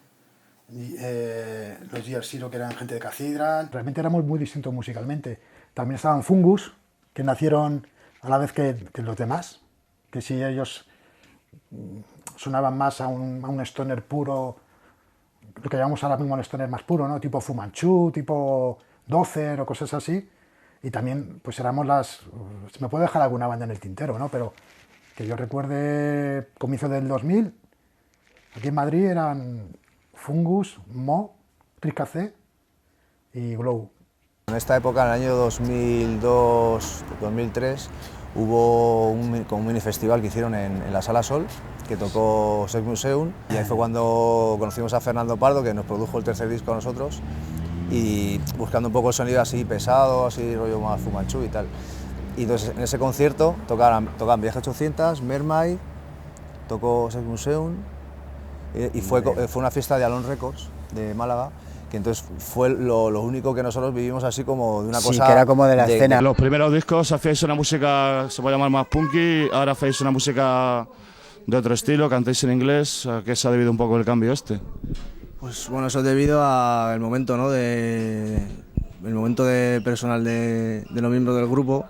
los Year Zero, que eran gente de Cathedral. Realmente éramos muy distintos musicalmente. También estaban Fungus, que nacieron a la vez que los demás, que si ellos sonaban más a un stoner puro, lo que llamamos ahora mismo el stoner más puro, ¿no? Tipo Fu Manchu, tipo Dozer o cosas así. Y también pues éramos se me puede dejar alguna banda en el tintero, ¿no? Pero que yo recuerde, comienzo del 2000, aquí en Madrid eran Fungus, Mo, Tricacé y Glow. En esta época, en el año 2002-2003, hubo como un mini festival que hicieron en la Sala Sol, que tocó Sex Museum, y ahí fue cuando conocimos a Fernando Pardo, que nos produjo el tercer disco a nosotros, y buscando un poco el sonido así pesado, así rollo más Fu Manchu y tal. Y entonces en ese concierto tocaban Viaje 800, Mermaid, tocó Sex Museum, y fue una fiesta de Alon Records de Málaga, que entonces fue lo único que nosotros vivimos así como de una cosa... Sí, que era como de la escena. Los primeros discos hacíais una música, se puede llamar más punky, ahora hacéis una música de otro estilo, cantáis en inglés. ¿A qué se ha debido un poco el cambio este? Pues bueno, eso es debido al momento, ¿no? El momento personal de los miembros del grupo,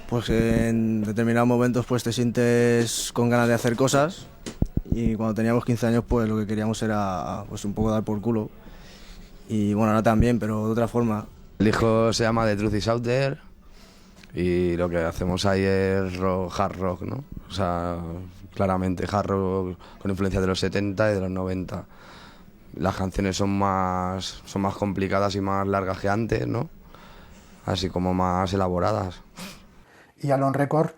pues en determinados momentos pues te sientes con ganas de hacer cosas, y cuando teníamos 15 años pues lo que queríamos era pues un poco dar por culo, y bueno, ahora también, pero de otra forma. El disco se llama The Truth Is Out There, y lo que hacemos ahí es hard rock, ¿no? O sea, claramente hard rock con influencia de los 70 y de los 90. Las canciones son más complicadas y más largas que antes, ¿no? Así como más elaboradas. Y Alon Record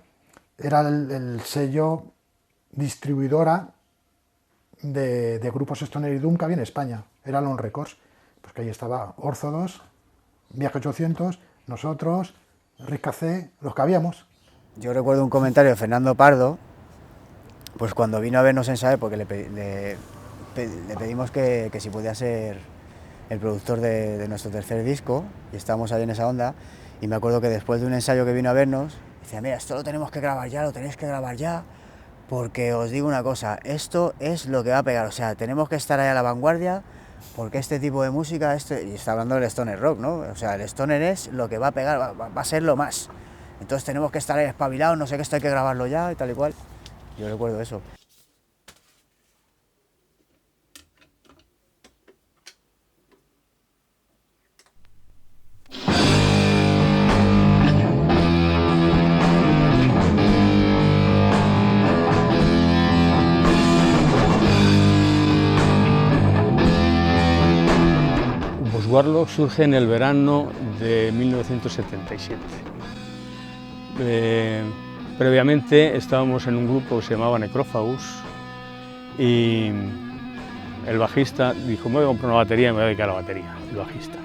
era el sello distribuidora de grupos stoner y doom que había en España. Era Alon Records. Pues que ahí estaba Orthodox, Viaje 800, nosotros, Rick Café, los que habíamos. Yo recuerdo un comentario de Fernando Pardo, pues cuando vino a vernos ensayar, porque le pedimos que si podía ser el productor de nuestro tercer disco, y estábamos ahí en esa onda, y me acuerdo que después de un ensayo que vino a vernos, decía, mira, esto lo tenemos que grabar ya, lo tenéis que grabar ya, porque os digo una cosa, esto es lo que va a pegar, o sea, tenemos que estar ahí a la vanguardia, porque este tipo de música, y está hablando del stoner rock, ¿no? O sea, el stoner es lo que va a pegar, va a ser lo más. Entonces tenemos que estar espabilados, no sé qué, esto hay que grabarlo ya y tal y cual. Yo recuerdo eso. Warlock surge en el verano de 1977. Previamente estábamos en un grupo que se llamaba Necrófagos y el bajista dijo: me voy a comprar una batería y me voy a dedicar a la batería, el bajista.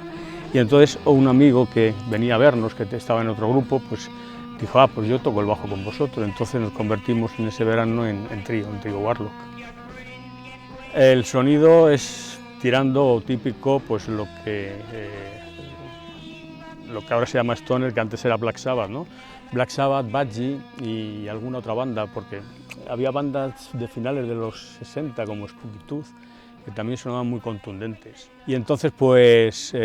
Y entonces un amigo que venía a vernos, que estaba en otro grupo, pues dijo: ah, pues yo toco el bajo con vosotros. Entonces nos convertimos en ese verano en trío Warlock. El sonido es tirando típico, pues lo que ahora se llama Stoner, que antes era Black Sabbath, ¿no? Black Sabbath, Budgie y alguna otra banda, porque había bandas de finales de los 60 como Spooky Tooth, que también sonaban muy contundentes. Y entonces, pues,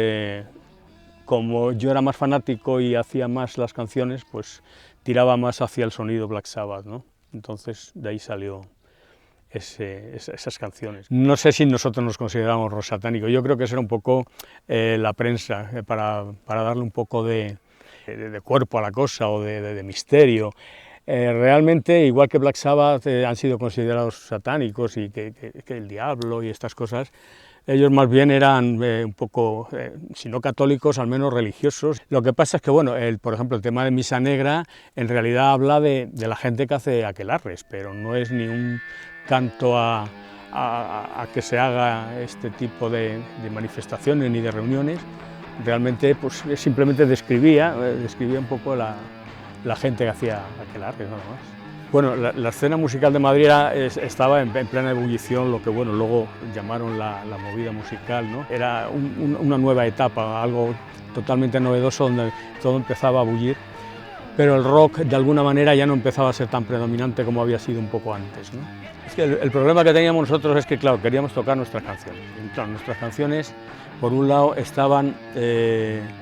como yo era más fanático y hacía más las canciones, pues tiraba más hacia el sonido Black Sabbath, ¿no? Entonces, de ahí salió esas canciones. No sé si nosotros nos consideramos rock satánico, yo creo que eso era un poco la prensa, para darle un poco de cuerpo a la cosa o de misterio. Realmente, igual que Black Sabbath han sido considerados satánicos y que el diablo y estas cosas, ellos más bien eran un poco, si no católicos, al menos religiosos. Lo que pasa es que, bueno, por ejemplo, el tema de Misa Negra en realidad habla de la gente que hace aquelarres, pero no es ni un canto a que se haga este tipo de manifestaciones ni de reuniones. Realmente, pues simplemente describía un poco la gente que hacía aquelarres, nada más. Bueno, la escena musical de Madrid estaba en plena ebullición, lo que bueno, luego llamaron la movida musical, ¿no? Era una nueva etapa, algo totalmente novedoso donde todo empezaba a bullir, pero el rock de alguna manera ya no empezaba a ser tan predominante como había sido un poco antes, ¿no? Es que el problema que teníamos nosotros es que, claro, queríamos tocar nuestras canciones. Y, claro, nuestras canciones, por un lado, estaban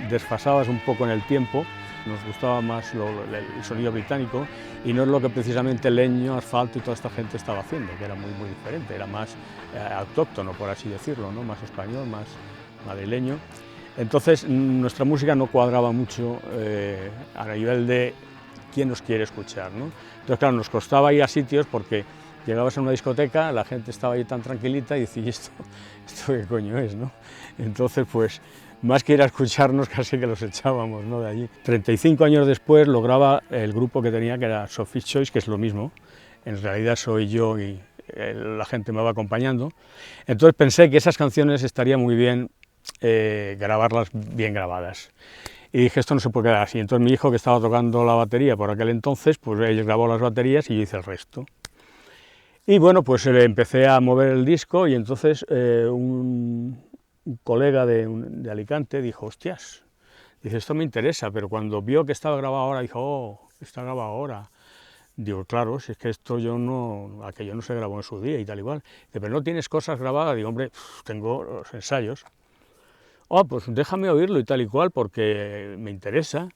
desfasadas un poco en el tiempo. Nos gustaba más el sonido británico y no es lo que precisamente Leño, Asfalto y toda esta gente estaba haciendo, que era muy diferente, era más autóctono, por así decirlo, ¿no? Más español, más madrileño. Entonces nuestra música no cuadraba mucho a nivel de quién nos quiere escuchar, ¿no? Entonces, claro, nos costaba ir a sitios porque llegabas a una discoteca, la gente estaba ahí tan tranquilita y decías: ¿esto qué coño es, no? Entonces, pues, más que ir a escucharnos, casi que los echábamos, ¿no?, de allí. 35 años después lograba el grupo que tenía, que era Sophie's Choice, que es lo mismo. En realidad soy yo y la gente me va acompañando. Entonces pensé que esas canciones estaría muy bien grabarlas bien grabadas. Y dije: esto no se puede quedar así. Entonces mi hijo, que estaba tocando la batería por aquel entonces, pues él grabó las baterías y yo hice el resto. Y bueno, pues empecé a mover el disco y entonces un colega de Alicante dijo: hostias, dice, esto me interesa, pero cuando vio que estaba grabado ahora, dijo: oh, está grabado ahora. Digo: claro, si es que esto aquello no se grabó en su día y tal igual. Dice: pero no tienes cosas grabadas. Digo: hombre, tengo los ensayos. Oh, pues déjame oírlo y tal y cual, porque me interesa.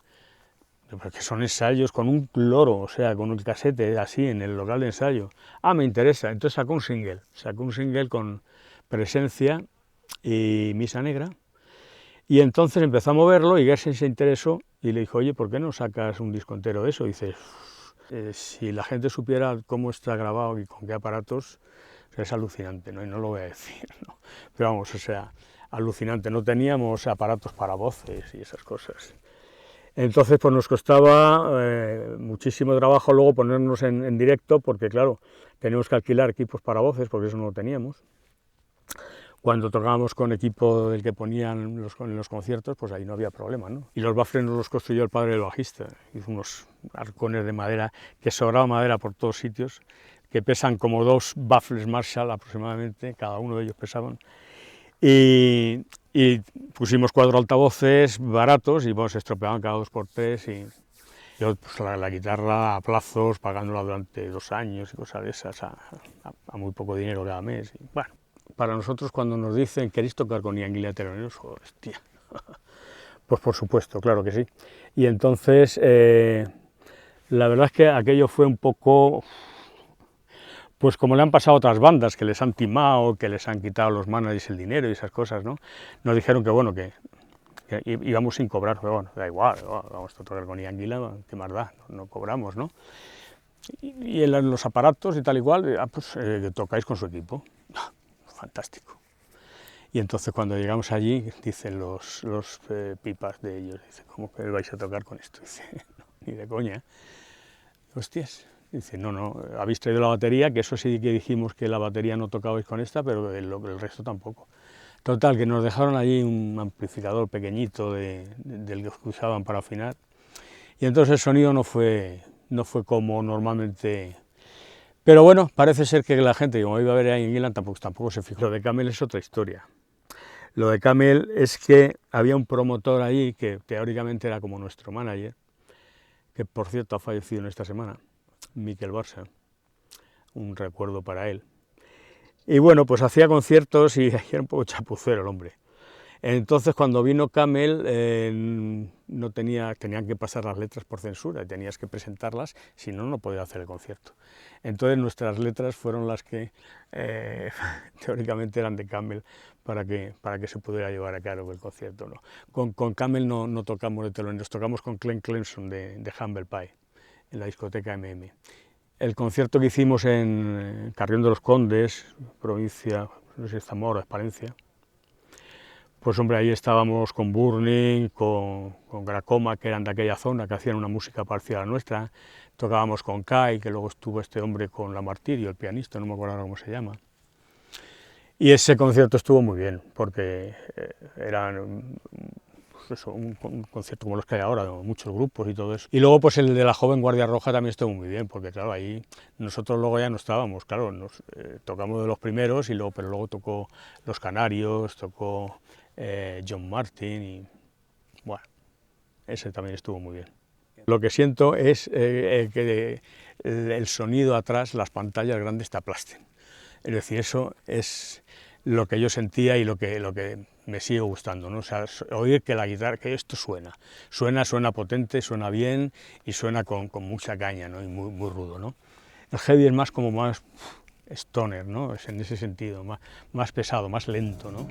Porque son ensayos con un loro, o sea, con un casete así en el local de ensayo. Ah, me interesa. Entonces sacó un single con Presencia y Misa Negra, y entonces empezó a moverlo y Gershwin se interesó y le dijo: oye, ¿por qué no sacas un disco entero de eso? Y dice: si la gente supiera cómo está grabado y con qué aparatos, es alucinante, ¿no? Y no lo voy a decir, ¿no? Pero vamos, o sea, alucinante. No teníamos aparatos para voces y esas cosas. Entonces, pues nos costaba muchísimo trabajo luego ponernos en directo, porque claro, teníamos que alquilar equipos para voces, porque eso no lo teníamos. Cuando tocábamos con equipo del que ponían en los conciertos, pues ahí no había problema, ¿no? Y los baffles nos los construyó el padre del bajista. Hizo unos arcones de madera, que sobraba madera por todos sitios, que pesan como 2 baffles Marshall aproximadamente, cada uno de ellos pesaban. Y pusimos 4 altavoces baratos y bueno, se estropeaban cada 2 por 3 y yo, pues, la guitarra a plazos, pagándola durante 2 años y cosas de esas, a muy poco dinero cada mes. Y, bueno, para nosotros cuando nos dicen ¿queréis tocar con Ian Gillan teloneros? Hostia, pues por supuesto, claro que sí. Y entonces, la verdad es que aquello fue un poco, pues como le han pasado a otras bandas, que les han timado, que les han quitado los managers el dinero y esas cosas, ¿no? Nos dijeron que bueno, que íbamos sin cobrar, pero bueno, da igual, vamos a tocar con Ian Gillan, qué más da, no cobramos, ¿no? Y en los aparatos y tal igual, pues tocáis con su equipo, fantástico. Y entonces cuando llegamos allí, dicen los pipas de ellos, dicen, ¿cómo que vais a tocar con esto? Dice, no, ni de coña. Hostias. Dice, no, habéis traído la batería, que eso sí que dijimos que la batería no tocabais con esta, pero el resto tampoco. Total, que nos dejaron allí un amplificador pequeñito del que usaban para afinar. Y entonces el sonido no fue como normalmente. Pero bueno, parece ser que la gente, como iba a ver a Ian Gillan, tampoco se fijó. Lo de Camel es otra historia. Lo de Camel es que había un promotor ahí que teóricamente era como nuestro manager, que por cierto ha fallecido en esta semana, Miquel Barça, un recuerdo para él. Y bueno, pues hacía conciertos y era un poco chapucero el hombre. Entonces cuando vino Camel tenían que pasar las letras por censura y tenías que presentarlas, si no, no podía hacer el concierto. Entonces nuestras letras fueron las que teóricamente eran de Camel para que se pudiera llevar a cabo el concierto, ¿no? Con Camel no tocamos de teloneros, tocamos con Glenn Clemson de Humble Pie en la discoteca MM. El concierto que hicimos en Carrión de los Condes, provincia, no sé si Zamora, Palencia, pues hombre, ahí estábamos con Burning, con Gracoma, que eran de aquella zona, que hacían una música parecida a la nuestra, tocábamos con Kai, que luego estuvo este hombre con La Martirio, el pianista, no me acuerdo ahora cómo se llama. Y ese concierto estuvo muy bien, porque era pues eso, un concierto como los que hay ahora, muchos grupos y todo eso. Y luego pues el de la Joven Guardia Roja también estuvo muy bien, porque claro, ahí nosotros luego ya no estábamos, claro, tocamos de los primeros, pero luego tocó Los Canarios, tocó John Martin y bueno, ese también estuvo muy bien. Lo que siento es que el sonido atrás, las pantallas grandes te aplasten. Es decir, eso es lo que yo sentía y lo que me sigue gustando, ¿no? O sea, oír que la guitarra, que esto suena potente, suena bien y suena con mucha caña, ¿no? Y muy rudo, ¿no? El heavy es más como más stoner, ¿no? Es en ese sentido, más pesado, más lento, ¿no?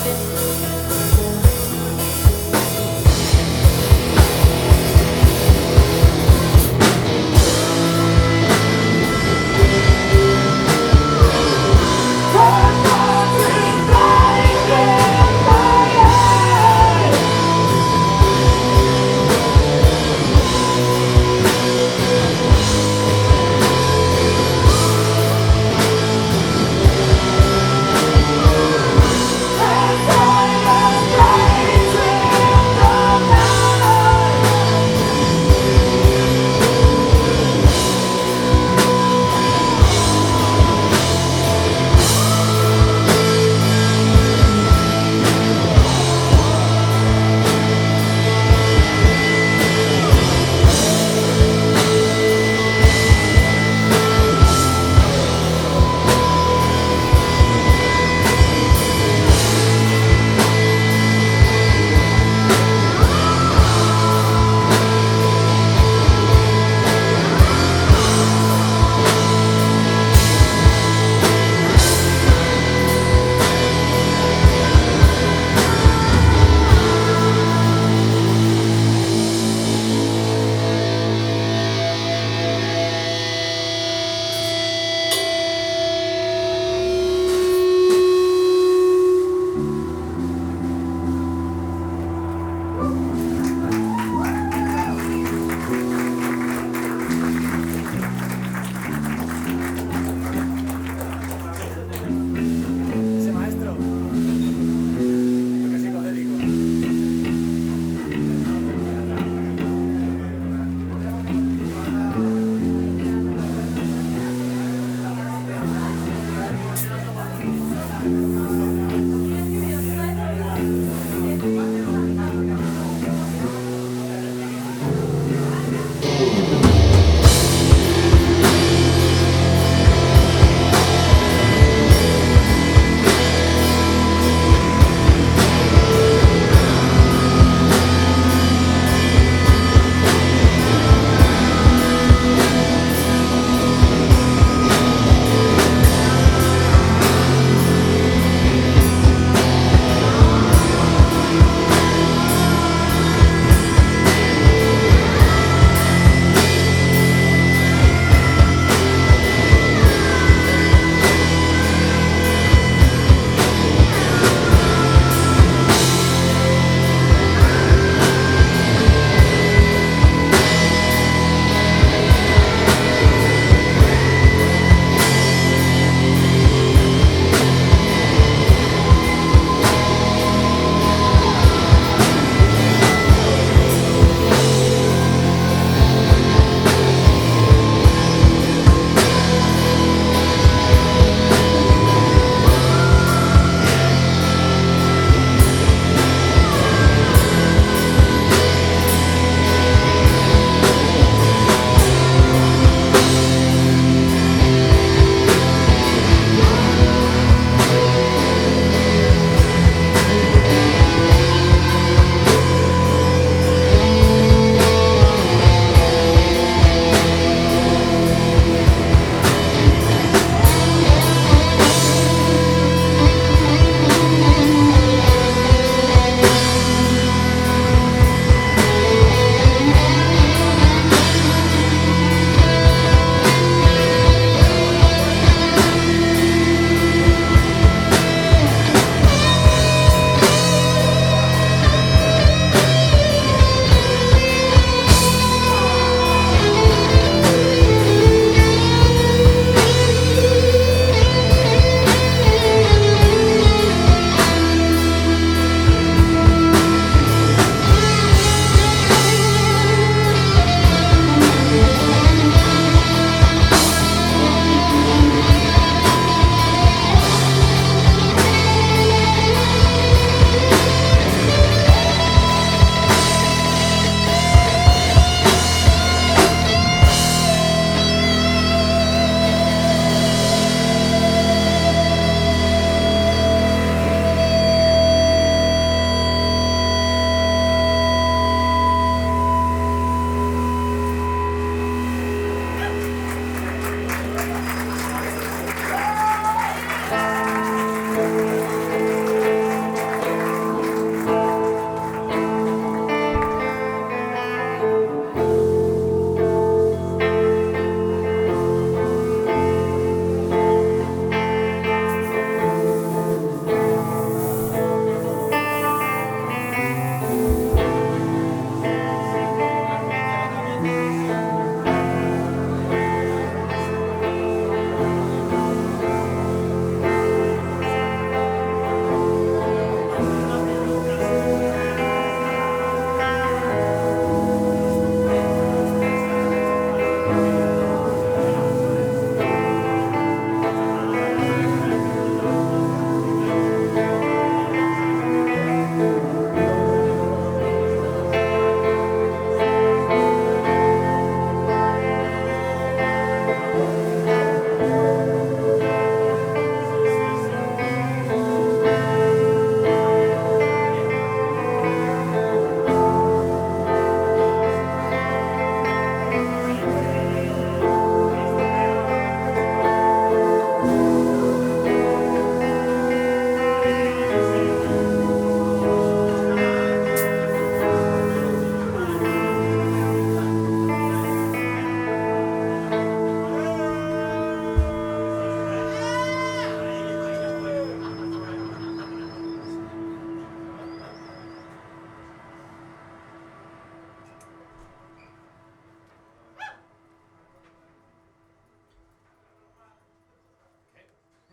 Hey!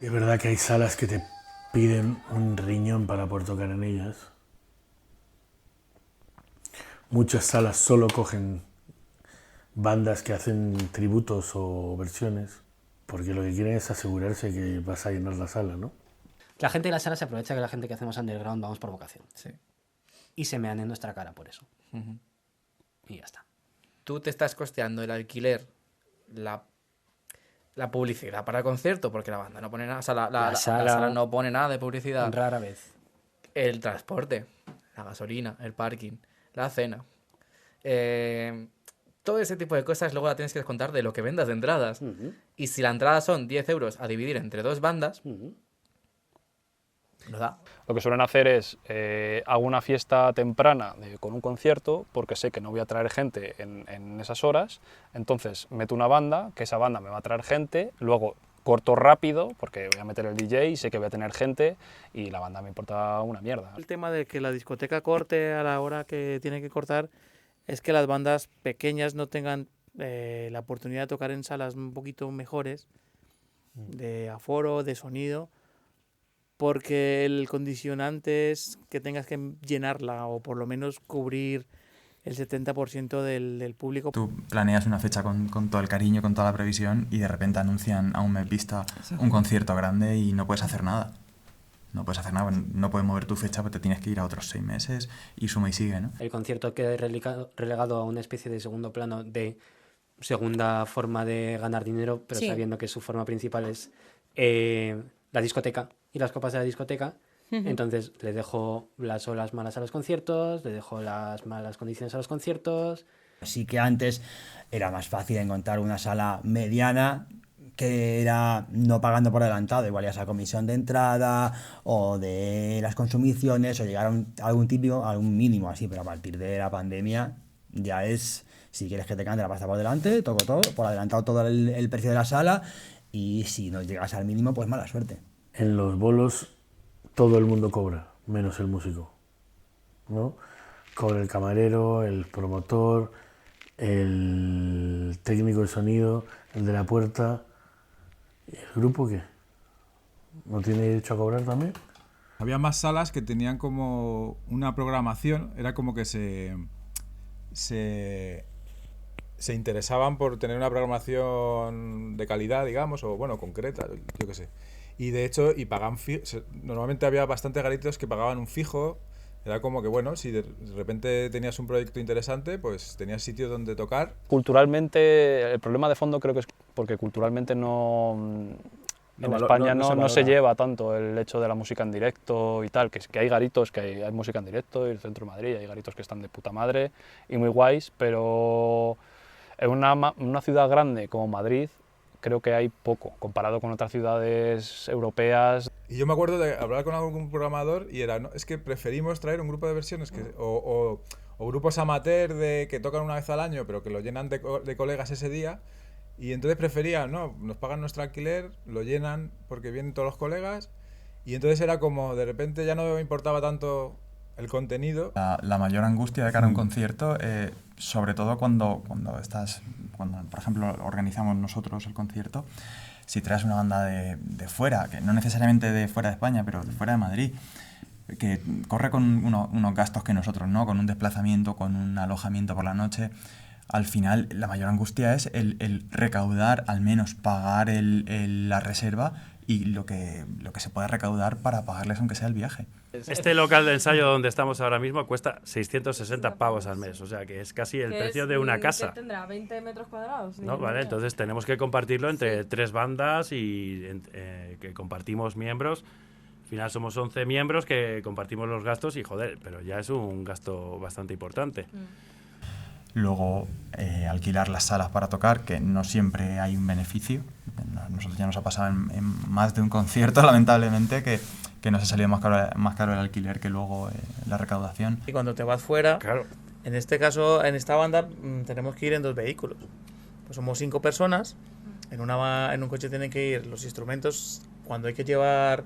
Es verdad que hay salas que te piden un riñón para poder tocar en ellas. Muchas salas solo cogen bandas que hacen tributos o versiones, porque lo que quieren es asegurarse que vas a llenar la sala, ¿no? La gente de la sala se aprovecha que la gente que hacemos underground vamos por vocación. Sí. Y se mean en nuestra cara por eso. Ujú. Y ya está. Tú te estás costeando el alquiler, la publicidad para el concierto, porque la banda no pone nada, o sea, la sala no pone nada de publicidad. Rara vez. El transporte, la gasolina, el parking, la cena. Todo ese tipo de cosas luego la tienes que descontar de lo que vendas de entradas. Y si la entrada son 10 euros a dividir entre 2 bandas, no da. Lo que suelen hacer es, hago una fiesta temprana con un concierto, porque sé que no voy a traer gente en esas horas, entonces meto una banda, que esa banda me va a traer gente, luego corto rápido, porque voy a meter el DJ y sé que voy a tener gente, y la banda me importa una mierda. El tema de que la discoteca corte a la hora que tiene que cortar es que las bandas pequeñas no tengan la oportunidad de tocar en salas un poquito mejores, de aforo, de sonido, porque el condicionante es que tengas que llenarla o por lo menos cubrir el 70% del público. Tú planeas una fecha con todo el cariño, con toda la previsión y de repente anuncian a un mes vista un concierto grande y no puedes hacer nada. No puedes hacer nada, no puedes mover tu fecha, porque te tienes que ir a otros 6 meses y suma y sigue, ¿no? El concierto queda relegado a una especie de segundo plano, de segunda forma de ganar dinero, pero Sí. sabiendo que su forma principal es la discoteca y las copas de la discoteca. Ujú. Entonces le dejo las olas malas a los conciertos, le dejo las malas condiciones a los conciertos. Sí que antes era más fácil encontrar una sala mediana que era no pagando por adelantado, igual ya sea comisión de entrada o de las consumiciones o llegar a algún mínimo así, pero a partir de la pandemia ya es, si quieres que te cante la pasta por delante, toco todo, por adelantado todo el precio de la sala, y si no llegas al mínimo, pues mala suerte. En los bolos todo el mundo cobra, menos el músico, ¿no? Cobra el camarero, el promotor, el técnico de sonido, el de la puerta. ¿Y el grupo qué? ¿No tiene derecho a cobrar también? Había más salas que tenían como una programación, era como que se interesaban por tener una programación de calidad, digamos, o bueno, concreta, yo qué sé. Y de hecho, pagaban normalmente había bastantes garitos que pagaban un fijo. Era como que, bueno, si de repente tenías un proyecto interesante, pues tenías sitio donde tocar. Culturalmente, el problema de fondo creo que es porque culturalmente en España no se lleva tanto el hecho de la música en directo y tal, que hay garitos, que hay música en directo, y el centro de Madrid hay garitos que están de puta madre y muy guays, pero en una ciudad grande como Madrid creo que hay poco, comparado con otras ciudades europeas. Y yo me acuerdo de hablar con algún programador y era, no, es que preferimos traer un grupo de versiones o grupos amateur que tocan una vez al año, pero que lo llenan de colegas ese día. Y entonces preferían, no, nos pagan nuestro alquiler, lo llenan porque vienen todos los colegas. Y entonces era como, de repente ya no me importaba tanto el contenido. La mayor angustia de cara a un concierto, sobre todo cuando, por ejemplo, organizamos nosotros el concierto, si traes una banda de fuera, que no necesariamente de fuera de España, pero de fuera de Madrid, que corre con unos gastos que nosotros, ¿no? Con un desplazamiento, con un alojamiento por la noche. Al final, la mayor angustia es el recaudar, al menos pagar la reserva y lo que se pueda recaudar para pagarles aunque sea el viaje. Este local de ensayo donde estamos ahora mismo cuesta 660 pavos al mes, o sea que es casi el precio de una casa. ¿Qué tendrá? ¿20 metros cuadrados? ¿No? Vale, entonces tenemos que compartirlo entre 3 bandas y que compartimos miembros. Al final somos 11 miembros que compartimos los gastos y joder, pero ya es un gasto bastante importante. Luego, alquilar las salas para tocar, que no siempre hay un beneficio. Nosotros ya nos ha pasado en más de un concierto, lamentablemente, que nos ha salido más caro el alquiler que luego la recaudación. Y cuando te vas fuera, claro. En este caso, en esta banda, tenemos que ir en 2 vehículos. Pues somos 5 personas, en un coche tienen que ir los instrumentos, cuando hay que llevar,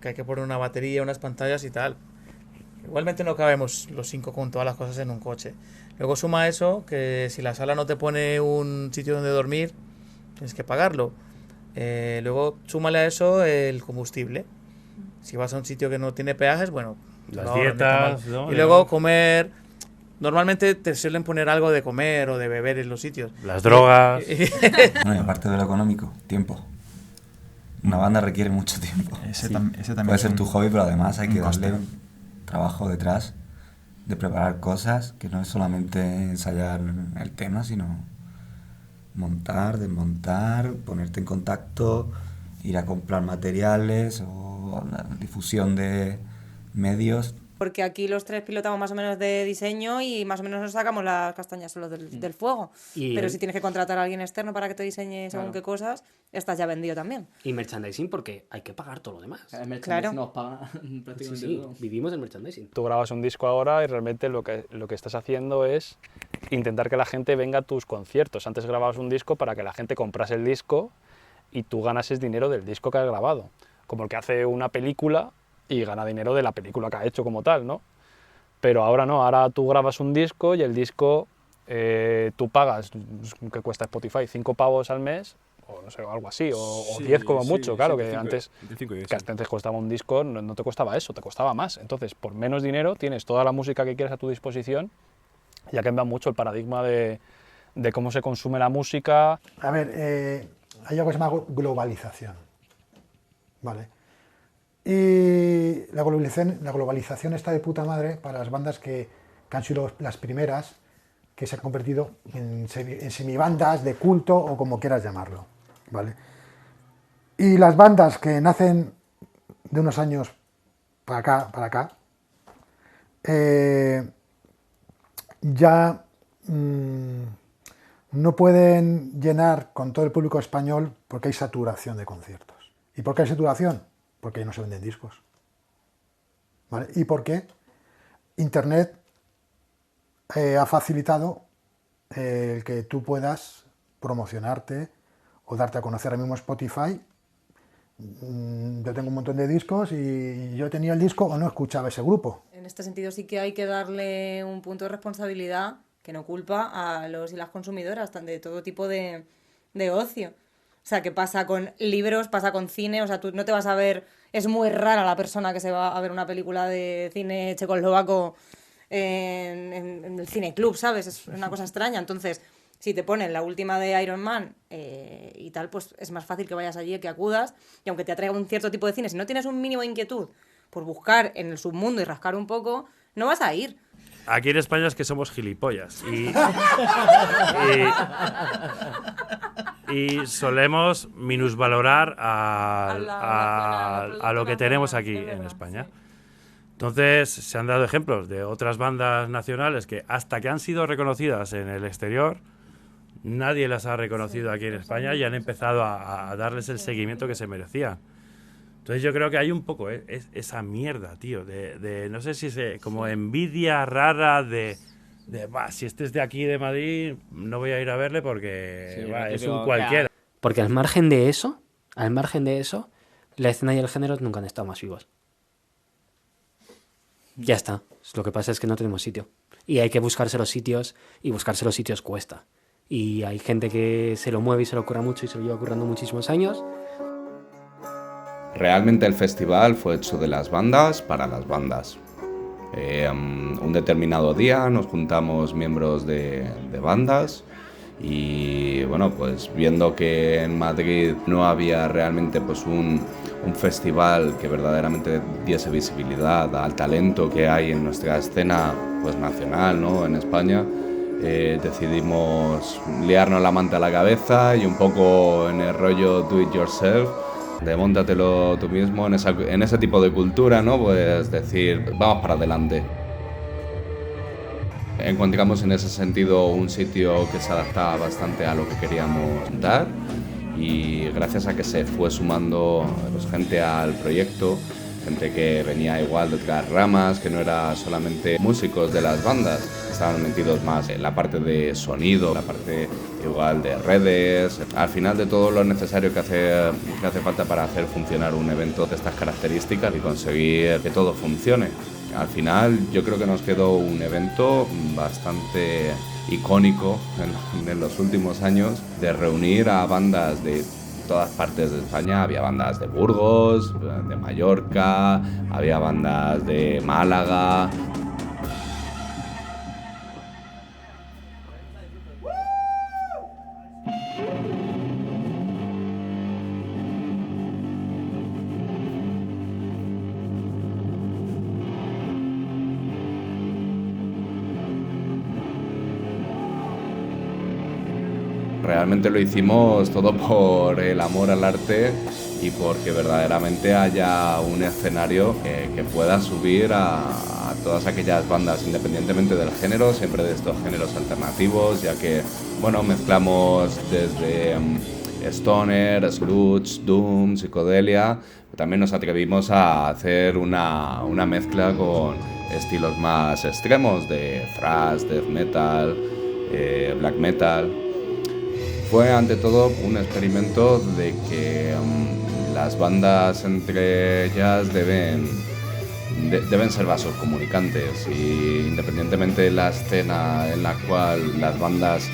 que hay que poner una batería, unas pantallas y tal. Igualmente no cabemos los 5 con todas las cosas en un coche. Luego suma eso, que si la sala no te pone un sitio donde dormir, tienes que pagarlo. Luego, súmale a eso el combustible. Si vas a un sitio que no tiene peajes, bueno, las no, dietas, no, ¿no? Y luego comer. Normalmente te suelen poner algo de comer o de beber en los sitios. Las drogas. No, y aparte de lo económico, tiempo. Una banda requiere mucho tiempo. Ese también Puede es ser un- tu hobby, pero además hay un que coste. darle un trabajo detrás de preparar cosas, que no es solamente ensayar el tema, sino montar, desmontar, ponerte en contacto, ir a comprar materiales o la difusión de medios. Porque aquí los tres pilotamos más o menos de diseño y más o menos nos sacamos las castañas solo del fuego. Y Pero el- si tienes que contratar a alguien externo para que te diseñe según Claro. qué cosas, estás ya vendido también. Y merchandising porque hay que pagar todo lo demás. El merchandising Claro. nos paga prácticamente Sí, todo. vivimos del merchandising. Tú grabas un disco ahora y realmente lo que estás haciendo es intentar que la gente venga a tus conciertos. Antes grababas un disco para que la gente comprase el disco y tú ganases dinero del disco que has grabado. Como el que hace una película y gana dinero de la película que ha hecho como tal, ¿no? Pero ahora no, ahora tú grabas un disco y el disco tú pagas, que cuesta Spotify, 5 pavos al mes, o no sé, algo así, o Sí, 10 como sí, mucho, claro, que 5 antes, entre 5 y 10, que antes costaba un disco, no te costaba eso, te costaba más. Entonces, por menos dinero tienes toda la música que quieres a tu disposición y ha cambiado mucho el paradigma de cómo se consume la música. A ver, hay algo que se llama globalización. ¿Vale? Y la globalización está de puta madre para las bandas que han sido las primeras, que se han convertido en semibandas de culto o como quieras llamarlo. ¿Vale? Y las bandas que nacen de unos años para acá, ya no pueden llenar con todo el público español porque hay saturación de conciertos. ¿Y por qué hay saturación? Porque no se venden discos. ¿Vale? ¿Y por qué? Internet ha facilitado el que tú puedas promocionarte o darte a conocer. Ahora mismo Spotify, yo tengo un montón de discos y yo tenía el disco o no escuchaba ese grupo. En este sentido sí que hay que darle un punto de responsabilidad que no culpa a los y las consumidoras de todo tipo de ocio. O sea, ¿qué pasa con libros? Pasa con cine. O sea, tú no te vas a ver... Es muy rara la persona que se va a ver una película de cine checoslovaco en el cineclub, ¿sabes? Es una cosa extraña. Entonces, si te ponen la última de Iron Man y tal, pues es más fácil que vayas allí, que acudas. Y aunque te atraiga un cierto tipo de cine, si no tienes un mínimo de inquietud por buscar en el submundo y rascar un poco, no vas a ir. Aquí en España es que somos gilipollas y solemos minusvalorar a lo que tenemos aquí en España. Entonces se han dado ejemplos de otras bandas nacionales que hasta que han sido reconocidas en el exterior, nadie las ha reconocido aquí en España y han empezado a darles el seguimiento que se merecían. Entonces yo creo que hay un poco esa mierda, tío, de no sé si es como envidia rara de si este es de aquí, de Madrid, no voy a ir a verle porque es un cualquiera. Porque al margen de eso, la escena y el género nunca han estado más vivos. Ya está. Lo que pasa es que no tenemos sitio. Y hay que buscarse los sitios, y buscarse los sitios cuesta. Y hay gente que se lo mueve y se lo curra mucho y se lo lleva currando muchísimos años. Realmente el festival fue hecho de las bandas para las bandas. Un determinado día nos juntamos miembros de bandas y bueno, pues viendo que en Madrid no había realmente pues un festival que verdaderamente diese visibilidad al talento que hay en nuestra escena pues nacional, ¿no? En España, decidimos liarnos la manta a la cabeza y un poco en el rollo do it yourself, de móntatelo tú mismo en ese tipo de cultura, ¿no? Pues decir, vamos para adelante. Encontramos en ese sentido un sitio que se adaptaba bastante a lo que queríamos dar y gracias a que se fue sumando pues, gente al proyecto, gente que venía igual de otras ramas, que no era solamente músicos de las bandas, estaban metidos más en la parte de sonido, la parte igual de redes, al final de todo lo necesario que hace falta para hacer funcionar un evento de estas características y conseguir que todo funcione. Al final yo creo que nos quedó un evento bastante icónico en los últimos años de reunir a bandas de todas partes de España. Había bandas de Burgos, de Mallorca, había bandas de Málaga. Realmente lo hicimos todo por el amor al arte y porque verdaderamente haya un escenario que pueda subir a todas aquellas bandas, independientemente del género, siempre de estos géneros alternativos, ya que, bueno, mezclamos desde stoner, sludge, doom, psicodelia. También nos atrevimos a hacer una mezcla con estilos más extremos de thrash, death metal, black metal. Fue ante todo un experimento de que las bandas entre ellas deben ser vasos comunicantes, y independientemente de la escena en la cual las bandas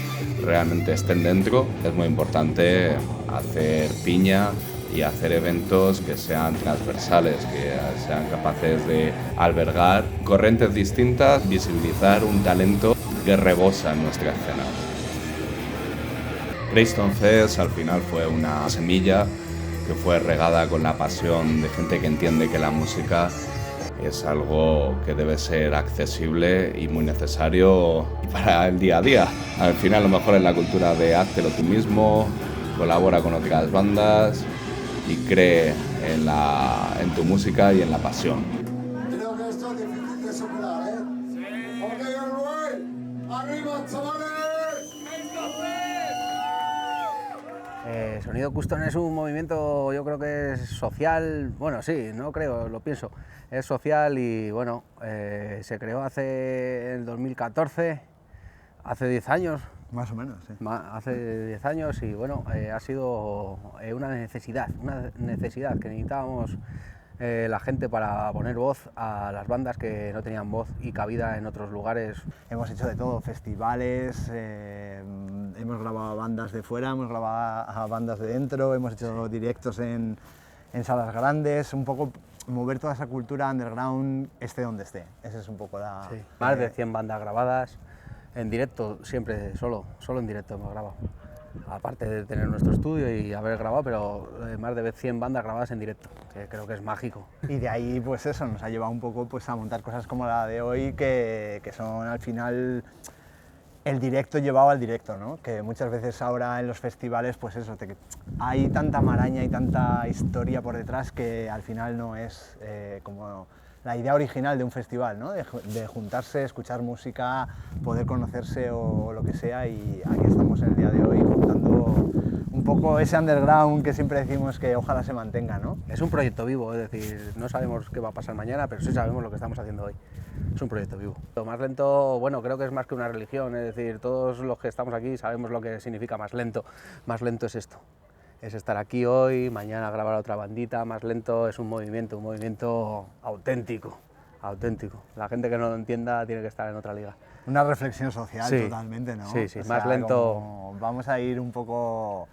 realmente estén dentro, es muy importante hacer piña y hacer eventos que sean transversales, que sean capaces de albergar corrientes distintas, visibilizar un talento que rebosa en nuestra escena. Greystone Fest al final fue una semilla que fue regada con la pasión de gente que entiende que la música es algo que debe ser accesible y muy necesario para el día a día. Al final lo mejor es la cultura de háztelo tú mismo, colabora con otras bandas y cree en tu música y en la pasión. Creo que esto es difícil de superar, ¿eh? Sí. ¡Ok, Uruguay! ¡Arriba, chavales! Sonido Custom es un movimiento, yo creo que es social, bueno, sí, no creo, lo pienso, es social y bueno, se creó hace el 2014, hace 10 años. Más o menos, sí. Hace 10 años y bueno, ha sido una necesidad que necesitábamos la gente para poner voz a las bandas que no tenían voz y cabida en otros lugares. Hemos hecho de todo, festivales, hemos grabado a bandas de fuera, hemos grabado a bandas de dentro, hemos hecho directos en salas grandes, un poco mover toda esa cultura underground esté donde esté. Esa es un poco la... Sí. Más de 100 bandas grabadas en directo, siempre solo en directo hemos grabado. Aparte de tener nuestro estudio y haber grabado, pero más de 100 bandas grabadas en directo, que creo que es mágico. Y de ahí, pues eso, nos ha llevado un poco pues, a montar cosas como la de hoy, que son al final el directo llevado al directo, ¿no? Que muchas veces ahora en los festivales, pues eso, hay tanta maraña y tanta historia por detrás que al final no es como la idea original de un festival, ¿no? De juntarse, escuchar música, poder conocerse o lo que sea, y aquí estamos en el día de hoy juntando un poco ese underground que siempre decimos que ojalá se mantenga, ¿no? Es un proyecto vivo, es decir, no sabemos qué va a pasar mañana, pero sí sabemos lo que estamos haciendo hoy. Es un proyecto vivo. Lo más lento, bueno, creo que es más que una religión, es decir, todos los que estamos aquí sabemos lo que significa más lento. Más lento es esto. Es estar aquí hoy, mañana grabar a otra bandita. Más lento es un movimiento auténtico. La gente que no lo entienda tiene que estar en otra liga. Una reflexión social, sí, totalmente, ¿no? Sí, sí, o más sea, lento. Vamos a ir un poco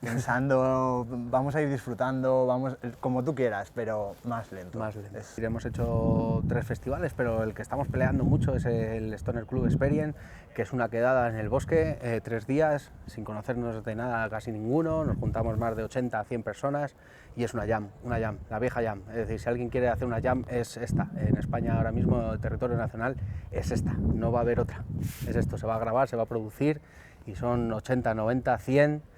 pensando, vamos a ir disfrutando, vamos, como tú quieras, pero más lento. Más lento. Hemos hecho 3 festivales, pero el que estamos peleando mucho es el Stoner Club Experience, que es una quedada en el bosque, 3 días, sin conocernos de nada casi ninguno, nos juntamos más de 80 a 100 personas y es una jam, la vieja jam. Es decir, si alguien quiere hacer una jam es esta. En España ahora mismo, el territorio nacional es esta, no va a haber otra. Es esto, se va a grabar, se va a producir y son 80, 90, 100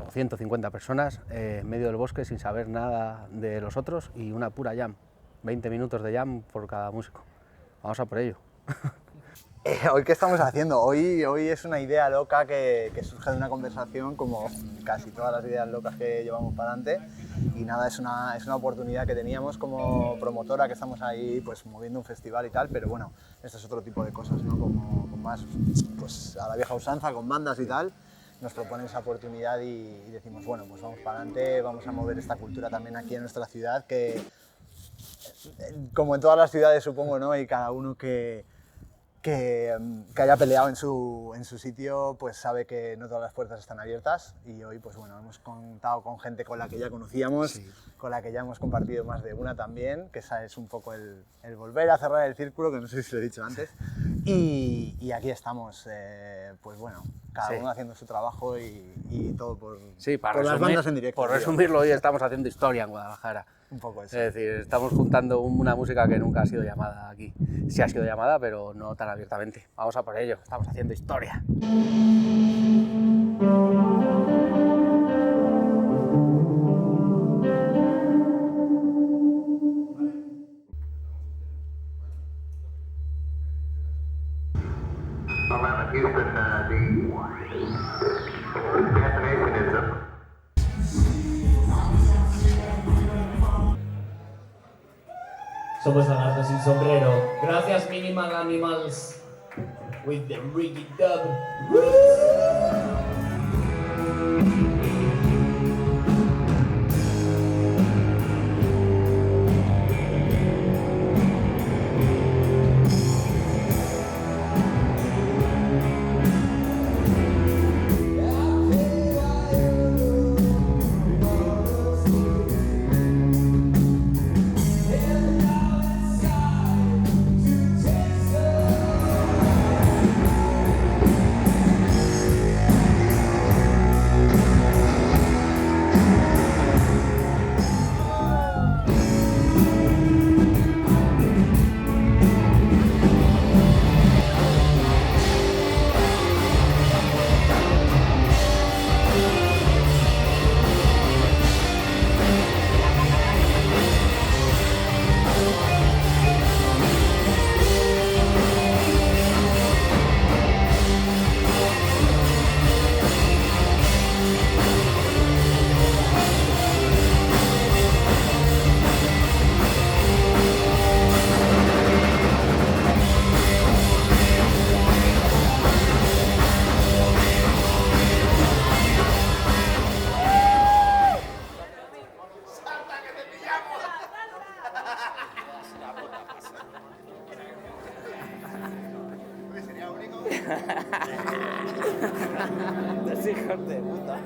o 150 personas en medio del bosque sin saber nada de los otros y una pura jam, 20 minutos de jam por cada músico. Vamos a por ello. ¿Hoy qué estamos haciendo? Hoy es una idea loca que surge de una conversación, como casi todas las ideas locas que llevamos para adelante, y nada, es una oportunidad que teníamos como promotora, que estamos ahí pues moviendo un festival y tal, pero bueno, esto es otro tipo de cosas, ¿no? Como más pues a la vieja usanza, con bandas y tal. Nos proponen esa oportunidad y decimos, bueno, pues vamos para adelante, vamos a mover esta cultura también aquí en nuestra ciudad, que como en todas las ciudades supongo, ¿no? Y cada uno que que haya peleado en su sitio, pues sabe que no todas las puertas están abiertas, y hoy pues bueno, hemos contado con gente con la que ya conocíamos, con la que ya hemos compartido más de una también, que esa es un poco el volver a cerrar el círculo, que no sé si lo he dicho antes, y aquí estamos, pues bueno, cada uno haciendo su trabajo y todo por las bandas en directo. Por resumirlo, hoy estamos haciendo historia en Guadalajara. Un poco eso. Es decir, estamos juntando una música que nunca ha sido llamada aquí. Sí ha sido llamada, pero no tan abiertamente. Vamos a por ello, estamos haciendo historia. Somos Lagarto sin sombrero. Gracias Minimal Animals with the Reggae Dub. Hijos de puta.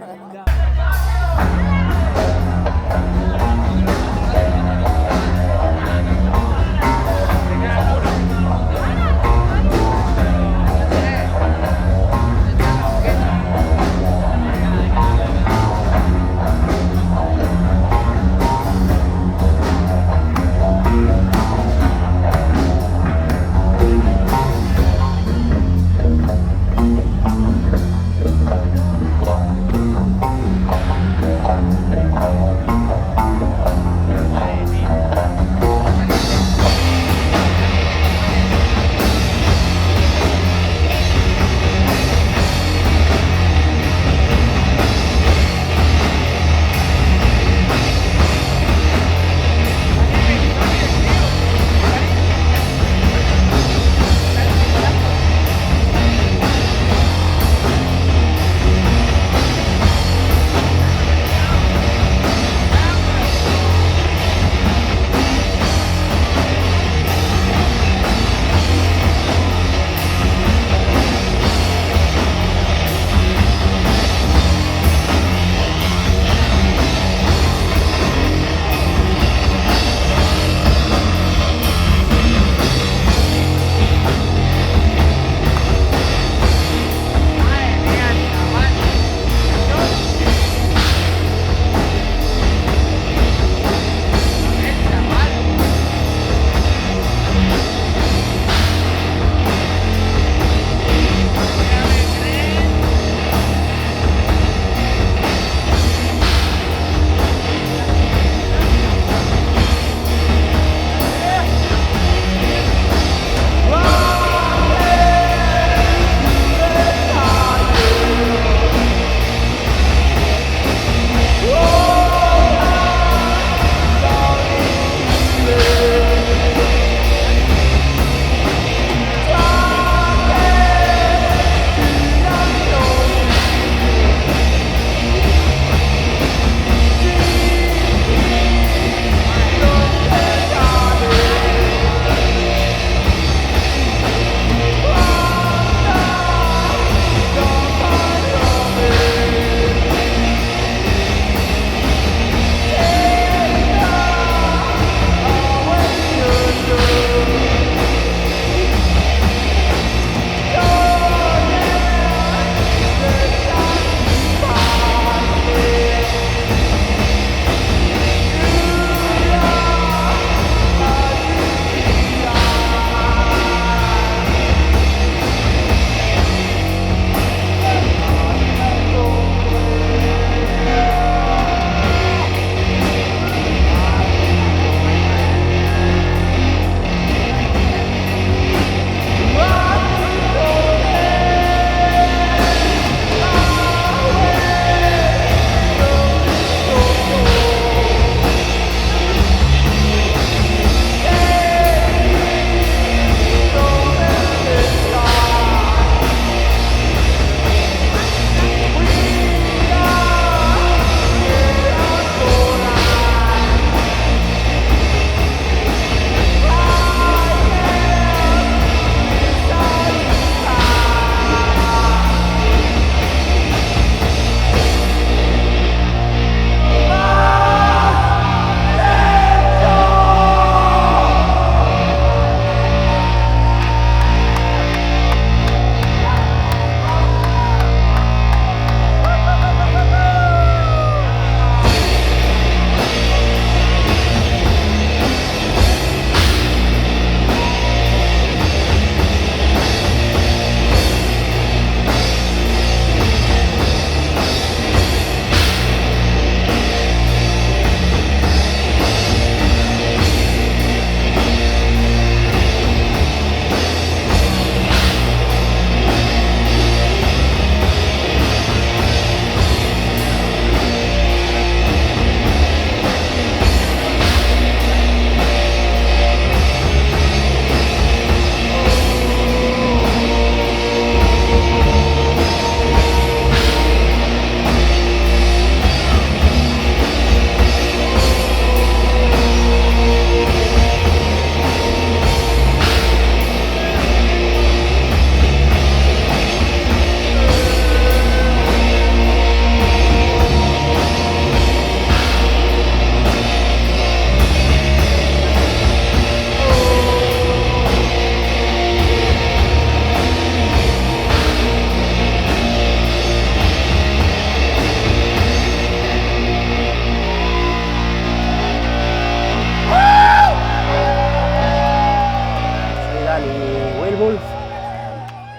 y Werewolf.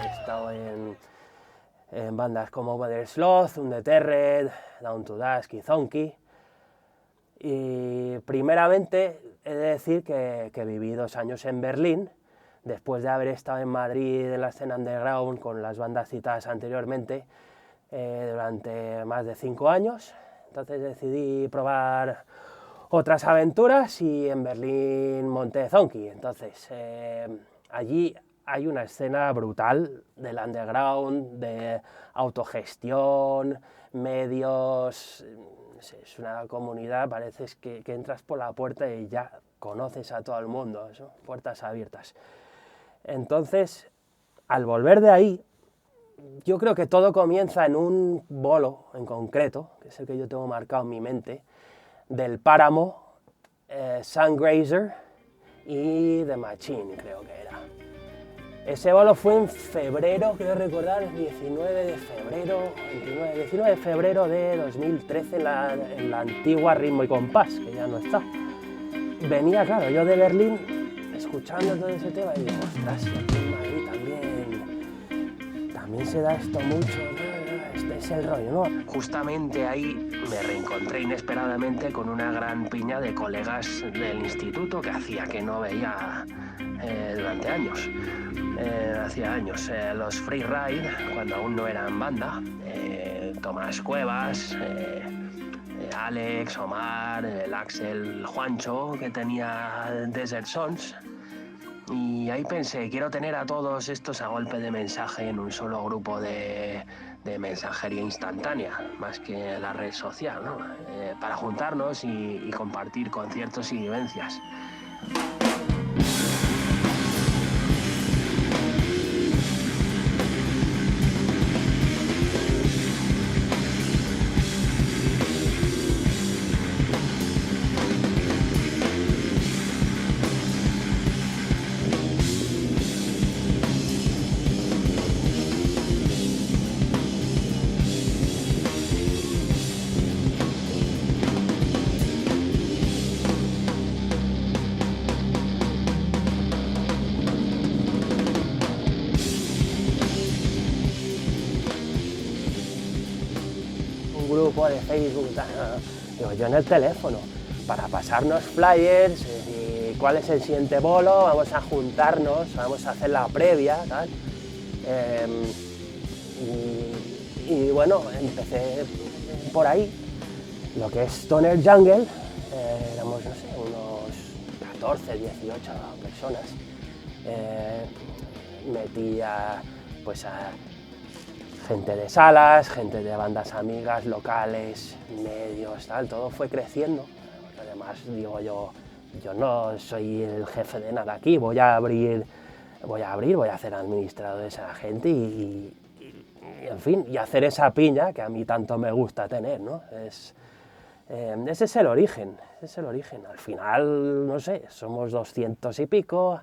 He estado en bandas como Mother Sloth, Undeterred, Down to Dusk y Zonky. Y primeramente he de decir que viví 2 años en Berlín, después de haber estado en Madrid en la escena underground con las bandas citadas anteriormente durante más de 5 años. Entonces decidí probar otras aventuras y en Berlín monté Zonky. Entonces allí hay una escena brutal del underground, de autogestión, medios. Es una comunidad, parece que entras por la puerta y ya conoces a todo el mundo, ¿no? Puertas abiertas. Entonces, al volver de ahí, yo creo que todo comienza en un bolo en concreto, que es el que yo tengo marcado en mi mente, del Páramo, Sungrazer y The Machine, creo que era. Ese bolo fue en febrero, creo recordar, el 19 de febrero de 2013 en la antigua Ritmo y Compás, que ya no está. Venía, claro, yo de Berlín, escuchando todo ese tema y digo, ostras, y aquí en Madrid también se da esto mucho, ¿no? Este es el rollo, ¿no? Justamente ahí me reencontré inesperadamente con una gran piña de colegas del instituto que hacía que no veía durante años. Hacía años, los Freeride, cuando aún no eran banda, Tomás Cuevas, Alex, Omar, el Axel, Juancho, que tenía Desert Sons. Y ahí pensé, quiero tener a todos estos a golpe de mensaje en un solo grupo de mensajería instantánea, más que la red social, ¿no? Para juntarnos y compartir conciertos y vivencias. Grupo de Facebook, digo, yo en el teléfono, para pasarnos flyers, cuál es el siguiente bolo, vamos a juntarnos, vamos a hacer la previa, tal. Y bueno, empecé por ahí, lo que es Stoner Jungle, éramos, no sé, unos 14, 18 personas. Metí a gente de salas, gente de bandas amigas, locales, medios, tal, todo fue creciendo. Además, digo yo no soy el jefe de nada aquí, voy a hacer administrador de esa gente y en fin, y hacer esa piña que a mí tanto me gusta tener, ¿no? Ese es el origen, Al final, no sé, somos 200 y pico.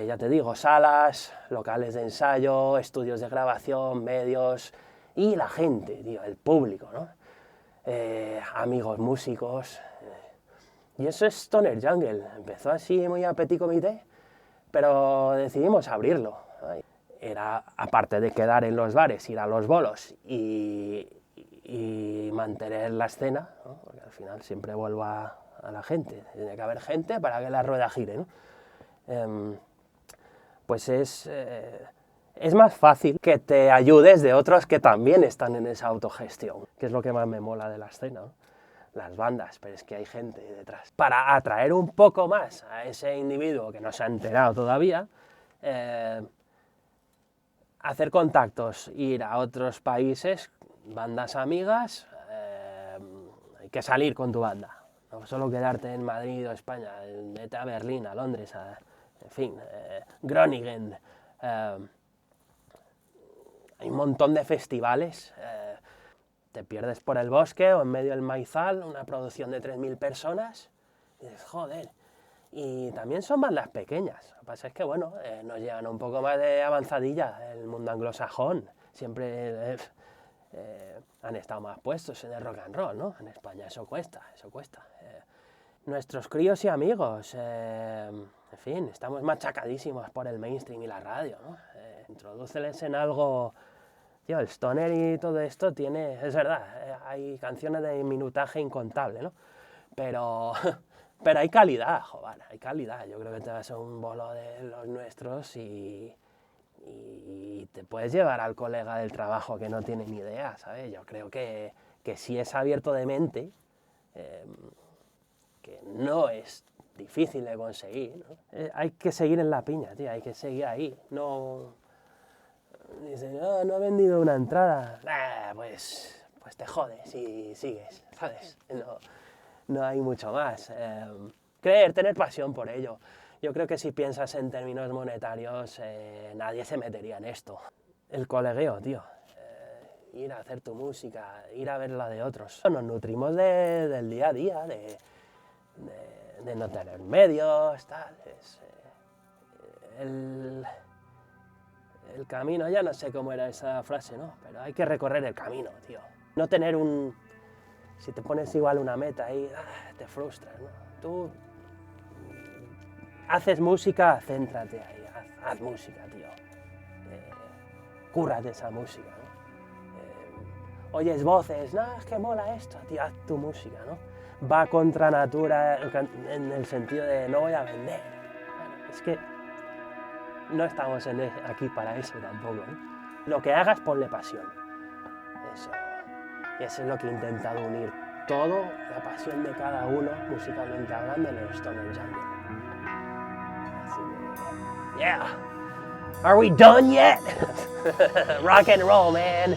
Ya te digo, salas, locales de ensayo, estudios de grabación, medios y la gente, tío, el público, ¿no? Amigos músicos. Y eso es Stoner Jungle. Empezó así muy a petit comité, pero decidimos abrirlo. Era, aparte de quedar en los bares, ir a los bolos y mantener la escena, ¿no? Porque al final siempre vuelvo a la gente. Tiene que haber gente para que la rueda gire, ¿no? Pues es más fácil que te ayudes de otros que también están en esa autogestión, que es lo que más me mola de la escena, ¿no? Las bandas, pero es que hay gente detrás. Para atraer un poco más a ese individuo que no se ha enterado todavía, hacer contactos, ir a otros países, bandas amigas, hay que salir con tu banda. No solo quedarte en Madrid o España, vete a Berlín, a Londres, en fin, Groningen. Hay un montón de festivales. Te pierdes por el bosque o en medio del maizal, una producción de 3.000 personas. Y dices, joder. Y también son bandas pequeñas. Lo que pasa es que, bueno, nos llevan un poco más de avanzadilla. El mundo anglosajón siempre han estado más puestos en el rock and roll, ¿no? En España eso cuesta. nuestros críos y amigos, en fin, estamos machacadísimos por el mainstream y la radio, ¿no? Introdúceles en algo. Tío, el stoner y todo esto tiene, es verdad, hay canciones de minutaje incontable, ¿no? Pero hay calidad, joder, hay calidad. Yo creo que te vas a un bolo de los nuestros y te puedes llevar al colega del trabajo que no tiene ni idea, ¿sabes? Yo creo que si es abierto de mente, que no es difícil de conseguir, ¿no? Hay que seguir en la piña, tío, hay que seguir ahí, no... Dice, no he vendido una entrada. Pues te jodes y sigues, ¿sabes? No hay mucho más. Creer, tener pasión por ello. Yo creo que si piensas en términos monetarios, nadie se metería en esto. El colegueo, tío. Ir a hacer tu música, ir a ver la de otros. Nos nutrimos del día a día, de no tener medios, tal. El camino, ya no sé cómo era esa frase, ¿no? Pero hay que recorrer el camino, tío. No tener si te pones igual una meta ahí, te frustras, ¿no? Tú haces música, céntrate ahí, haz música, tío. Cúrrate esa música, ¿no? Oyes voces, no, es que mola esto, tío, haz tu música, ¿no? Va contra natura en el sentido de no voy a vender. Bueno, es que no estamos aquí para eso tampoco, ¿no? Lo que hagas, ponle pasión. Eso. Y eso es lo que he intentado unir. Todo, la pasión de cada uno, musicalmente hablando, en el Stoner Jungle. Así que... Yeah! Are we done yet? Rock and roll, man!